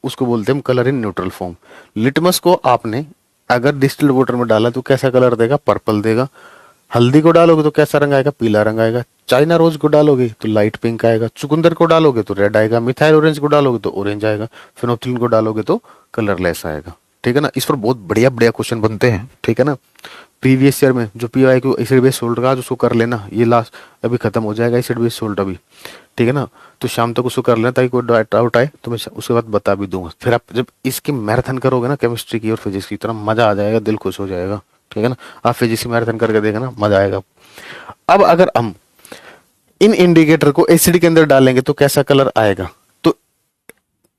उसको बोलते हैं colour in neutral form. Litmus को आपने अगर डिस्टिल्ड वाटर में डाला तो कैसा कलर देगा, पर्पल देगा। हल्दी को डालोगे तो कैसा रंग आएगा, पीला रंग आएगा। चाइना रोज को डालोगे तो लाइट पिंक आएगा। चुकंदर को डालोगे तो रेड आएगा। मिथाइल ऑरेंज को डालोगे तो ऑरेंज आएगा। फिनोप्थिलीन को डालोगे तो कलरलेस आएगा, ठीक है ना। इस पर बहुत बढ़िया बढ़िया क्वेश्चन बनते हैं, ठीक है ना। प्रीवियस ईयर में जो PYQ एसिड बेस सोल्ट का, उसको कर लेना, ये लास्ट अभी खत्म हो जाएगा एसिड बेस सोल्ट अभी, ठीक है ना। तो शाम तक उसको कर लेना ताकि कोई डाउट आए तो मैं उसके बाद बता भी दूंगा। फिर आप जब इसकी मैराथन करोगे ना, केमिस्ट्री की और फिजिक्स की, इतना मजा आ जाएगा, दिल खुश हो जाएगा, ठीक है ना। आप फिजिक्स की मैराथन करके देखना, मजा आएगा। अब अगर हम इन इंडिकेटर को एसिड के अंदर डालेंगे तो कैसा कलर आएगा। तो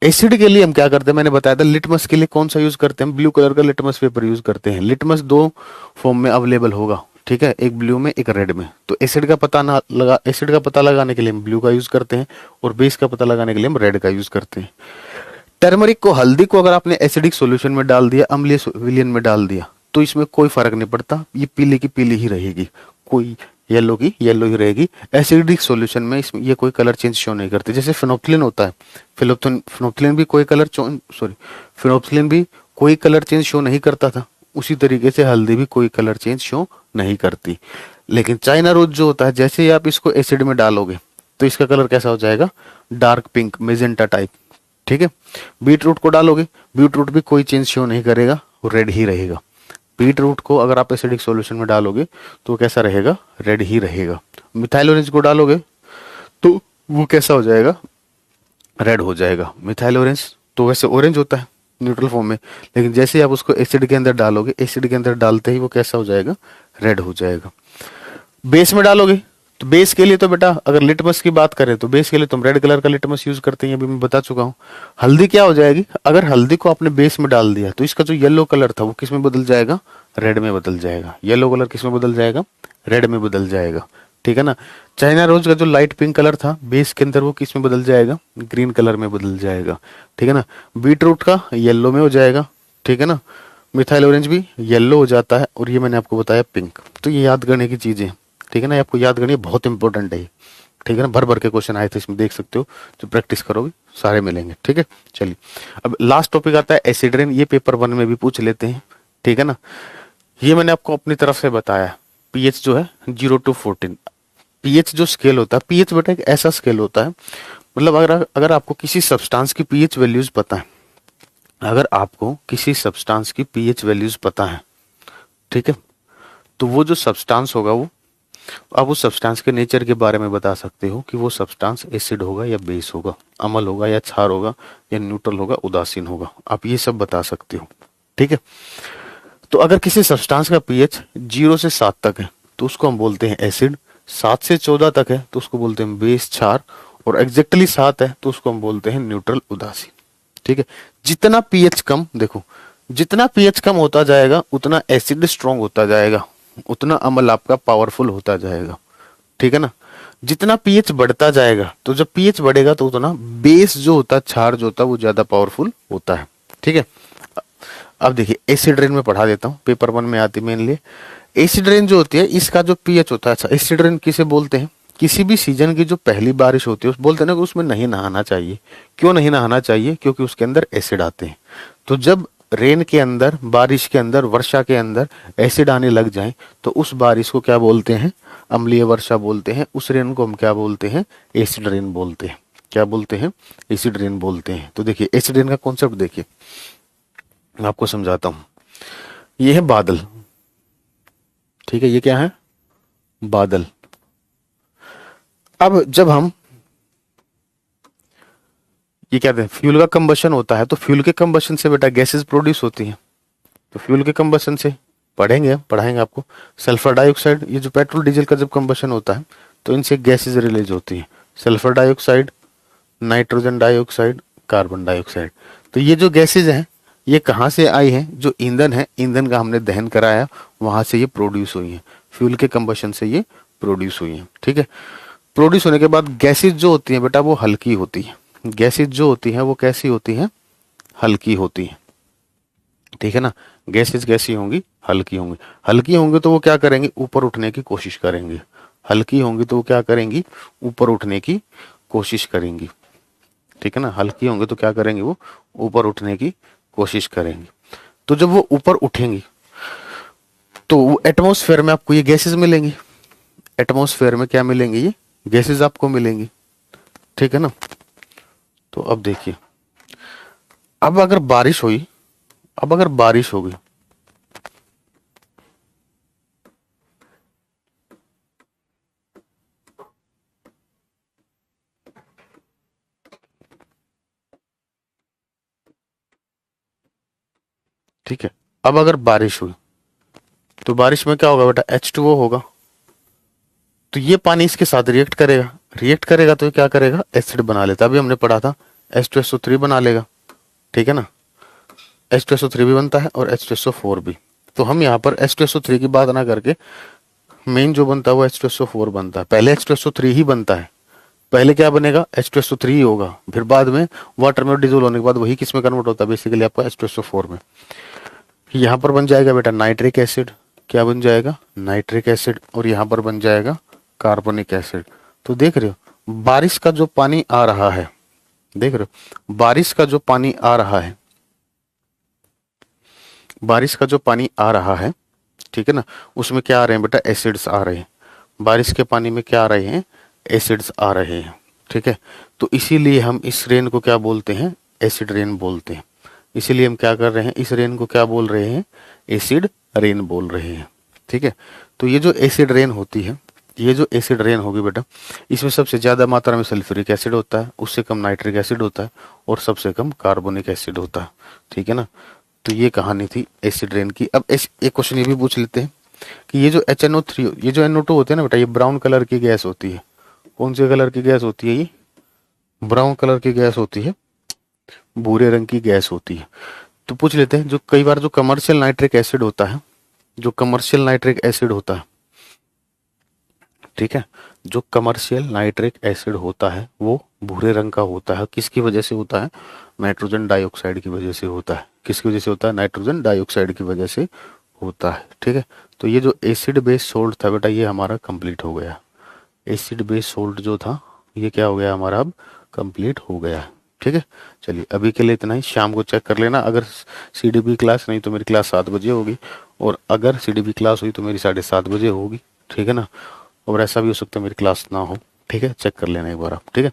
एसिड के लिए हम क्या करते हैं, मैंने बताया था। लिटमस के लिए कौन सा यूज करते हैं, ब्लू कलर का लिटमस पेपर यूज करते हैं। लिटमस दो फॉर्म में अवेलेबल होगा, ठीक है, एक ब्लू में एक रेड में। तो एसिड का पता लगाने के लिए हम ब्लू का यूज करते हैं, और बेस का पता लगाने के लिए हम रेड का यूज करते हैं। टर्मरिक को, हल्दी को अगर आपने एसिडिक सॉल्यूशन में डाल दिया, अम्लीय विलियन में डाल दिया, तो इसमें कोई फर्क नहीं पड़ता, ये पीली की पीली ही रहेगी, कोई येलो की येलो ही रहेगी। एसिडिक सॉल्यूशन में इसमें ये कोई कलर चेंज शो नहीं करते। जैसे फिनोप्थिलीन होता है, फिनोप्थिलीन भी कोई कलर फिनोप्थिलीन भी कोई कलर चेंज शो नहीं करता था, उसी तरीके से हल्दी भी कोई कलर चेंज शो नहीं करती। लेकिन चाइना रोज जो होता है, जैसे ही आप इसको एसिड में डालोगे तो इसका कलर कैसा हो जाएगा, डार्क पिंक, मेजेंटा टाइप, ठीक है। बीट रूट को डालोगे, बीट रूट भी कोई चेंज शो नहीं करेगा, वो रेड ही रहेगा। बीट रूट को अगर आप एसिडिक सॉल्यूशन में डालोगे तो कैसा रहेगा, रेड ही रहेगा। मिथाइल ऑरेंज को डालोगे तो वो कैसा हो जाएगा, रेड हो जाएगा। मिथाइल ऑरेंज तो वैसे ऑरेंज होता है न्यूट्रल फॉर्म में, लेकिन जैसे ही आप उसको एसिड के अंदर डालोगे, एसिड के अंदर डालते ही वो कैसा हो जाएगा, रेड हो जाएगा। बेस में डालोगे तो बेस के लिए तो बेटा अगर लिटमस की बात करें तो बेस के लिए तुम रेड कलर का लिटमस यूज करते हैं, अभी मैं बता चुका हूं। हल्दी क्या हो जाएगी, अगर हल्दी को आपने बेस में डाल दिया तो इसका जो येलो कलर था वो किस में बदल जाएगा, रेड में बदल जाएगा। येलो कलर किस में बदल जाएगा, रेड में बदल जाएगा, ठीक है ना। चाइना रोज का जो लाइट पिंक कलर था बेस के अंदर, वो किस में बदल जाएगा, ग्रीन कलर में बदल जाएगा, ठीक है ना। बीट रूट का येलो में हो जाएगा, ठीक है ना। मिथाइल ऑरेंज भी येलो हो जाता है, और ये मैंने आपको बताया पिंक। तो ये याद करने की चीजें, ठीक है ना, ये आपको याद करनी है, बहुत इंपॉर्टेंट है, ठीक है ना। भर भर के क्वेश्चन आए थे इसमें, देख सकते हो, जो प्रैक्टिस करोगे सारे मिलेंगे, ठीक है। चलिए अब लास्ट टॉपिक आता है एसिड रेन। ये पेपर 1 में भी पूछ लेते हैं, ठीक है ना। ये मैंने आपको अपनी तरफ से बताया, पीएच जो है 0 to 14। पीएच जो स्केल होता है, पीएच बेटा एक ऐसा स्केल होता है, मतलब अगर आपको किसी सब्सटेंस की पीएच वैल्यूज पता है, अगर आपको किसी सब्सटेंस की पीएच वैल्यूज पता है, ठीक है, तो वो जो सब्सटेंस होगा, वो आप उस सब्सटेंस के नेचर के बारे में बता सकते हो कि वो सब्सटेंस एसिड होगा या बेस होगा, अम्ल होगा या क्षार होगा, या न्यूट्रल होगा, उदासीन होगा, आप ये सब बता सकते हो, ठीक है। तो अगर किसी सब्सटेंस का पीएच 0 से 7 तक है तो उसको हम बोलते हैं एसिड, 7 से 14 तक है तो उसको बोलते हैं बेस क्षार, और एग्जैक्टली 7 है तो उसको हम बोलते हैं न्यूट्रल उदासीन। ठीक है, जितना पीएच कम, देखो जितना पीएच कम होता जाएगा उतना एसिड स्ट्रांग होता जाएगा, उतना अम्ल आपका पावरफुल होता जाएगा। ठीक है ना, जितना पीएच बढ़ता जाएगा, तो जब पीएच बढ़ेगा तो उतना बेस जो होता है, क्षार जो होता है, वो ज्यादा पावरफुल होता है। ठीक है, अब देखिए एसिड रेन में पढ़ा देता हूँ, पेपर 1 में आती मेनली। एसिड रेन जो होती है इसका जो पीएच होता है, अच्छा एसिड रेन किसे बोलते हैं, किसी भी सीजन की जो पहली बारिश होती है उस बोलते हैं ना कि उसमें नहीं नहाना चाहिए। क्यों नहीं नहाना चाहिए, क्योंकि उसके अंदर एसिड आते हैं। तो जब रेन के अंदर, बारिश के अंदर, वर्षा के अंदर एसिड आने लग जाए तो उस बारिश को क्या बोलते हैं, अम्लीय वर्षा बोलते हैं। उस रेन को हम क्या बोलते हैं, एसिड रेन बोलते हैं। क्या बोलते हैं, एसिड रेन बोलते हैं। तो देखिए एसिड रेन का कॉन्सेप्ट देखिए, मैं आपको समझाता हूं। ये है बादल, ठीक है, ये क्या है, बादल। अब जब हम ये क्या, फ्यूल का कंबशन होता है, तो फ्यूल के कंबशन से बेटा गैसेस प्रोड्यूस होती हैं। तो फ्यूल के कंबशन से पढ़ाएंगे आपको सल्फर डाइऑक्साइड, ये जो पेट्रोल डीजल का जब कंबशन होता है तो इनसे गैसेस रिलीज होती हैं, sulphur dioxide, nitrogen dioxide, carbon dioxide. तो ये जो गैसेज हैं ये कहाँ से आई हैं, जो ईंधन है, ईंधन का हमने दहन कराया, वहां से ये प्रोड्यूस हुई है, फ्यूल के कंबशन से ये प्रोड्यूस हुई है। ठीक है, प्रोड्यूस होने के बाद गैसेज जो होती है बेटा वो हल्की होती है। गैसेज जो होती है वो कैसी होती है, हल्की होती है। ठीक है ना, गैसेज कैसी होंगी, हल्की होंगी। हल्की होंगी तो वो क्या करेंगी, ऊपर उठने की कोशिश करेंगी। हल्की होंगी तो वो क्या करेंगी, ऊपर उठने की कोशिश करेंगी। ठीक है ना, हल्की होंगी तो क्या करेंगी, वो ऊपर उठने की कोशिश करेंगी। तो जब वो ऊपर उठेंगी तो एटमॉस्फेयर में आपको ये गैसेज मिलेंगी। एटमॉस्फेयर में क्या मिलेंगी, ये गैसेज आपको मिलेंगी। ठीक है ना, तो अब देखिए, अब अगर बारिश हुई, अब अगर बारिश होगी ठीक है, अब अगर बारिश हुई तो बारिश में क्या होगा बेटा, H2O होगा। तो ये पानी इसके साथ रिएक्ट करेगा, रिएक्ट करेगा तो ये क्या करेगा, एसिड बना लेता। अभी हमने पढ़ा था H2SO3 बना लेगा। ठीक है ना, H2SO3 भी बनता है और H2SO4 भी। तो हम यहाँ पर H2SO3 की बात ना करके मेन जो बनता है वो H2SO4 बनता है। पहले H2SO3 ही बनता है, पहले क्या बनेगा, H2SO3 ही होगा, फिर बाद में वाटर में डिजोल्व होने के बाद वही किस में कन्वर्ट होता है, बेसिकली आपका H2SO4 में। यहाँ पर बन जाएगा बेटा नाइट्रिक एसिड, क्या बन जाएगा, नाइट्रिक एसिड, और यहाँ पर बन जाएगा कार्बोनिक एसिड। तो देख रहे हो बारिश का जो पानी आ रहा है, देख रहे हो बारिश का जो पानी आ रहा है, बारिश का जो पानी आ रहा है, ठीक है ना, उसमें क्या आ रहे हैं बेटा, एसिड्स आ रहे हैं। बारिश के पानी में क्या आ रहे हैं, एसिड्स आ रहे हैं। ठीक है, तो इसीलिए हम इस रेन को क्या बोलते हैं, एसिड रेन बोलते हैं। इसीलिए हम क्या कर रहे हैं, इस रेन को क्या बोल रहे हैं, एसिड रेन बोल रहे हैं। ठीक है, तो ये जो एसिड रेन होती है, ये जो एसिड रेन होगी बेटा, इसमें सबसे ज्यादा मात्रा में सल्फ्यूरिक एसिड होता है, उससे कम नाइट्रिक एसिड होता है, और सबसे कम कार्बोनिक एसिड होता है। ठीक है ना, तो ये कहानी थी एसिड रेन की। अब एक क्वेश्चन ये भी पूछ लेते हैं कि ये जो HNO3, ये जो NO2 होते हैं ना बेटा, ये ब्राउन कलर की गैस होती है। कौन से कलर की गैस होती है, ये ब्राउन कलर की गैस होती है, भूरे रंग की गैस होती है। तो पूछ लेते हैं, जो कई बार जो कमर्शियल नाइट्रिक एसिड होता है, जो कमर्शियल नाइट्रिक एसिड होता है, ठीक है, जो कमर्शियल नाइट्रिक एसिड होता है वो भूरे रंग का होता है। किसकी वजह से होता है, नाइट्रोजन डाइऑक्साइड की वजह से होता है। किसकी वजह से होता है, नाइट्रोजन डाइऑक्साइड की वजह से होता है। ठीक है, तो ये जो एसिड बेस सोल्ट था बेटा, ये हमारा कंप्लीट हो गया। एसिड बेस सोल्ट जो था ये क्या हो गया हमारा, अब कंप्लीट हो गया। ठीक है, चलिए अभी के लिए इतना ही। शाम को चेक कर लेना, अगर CDP क्लास नहीं तो मेरी क्लास 7 बजे होगी, और अगर CDP क्लास हुई तो मेरी 7:30 बजे होगी। ठीक है ना, और ऐसा भी हो सकता है मेरी क्लास ना हो। ठीक है, चेक कर लेना एक बार आप। ठीक है,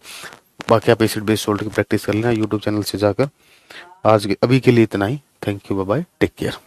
बाकी आप एसिड बेस सोल्ट की प्रैक्टिस कर लेना यूट्यूब चैनल से जाकर। अभी के लिए इतना ही। Thank you, bye bye, take care.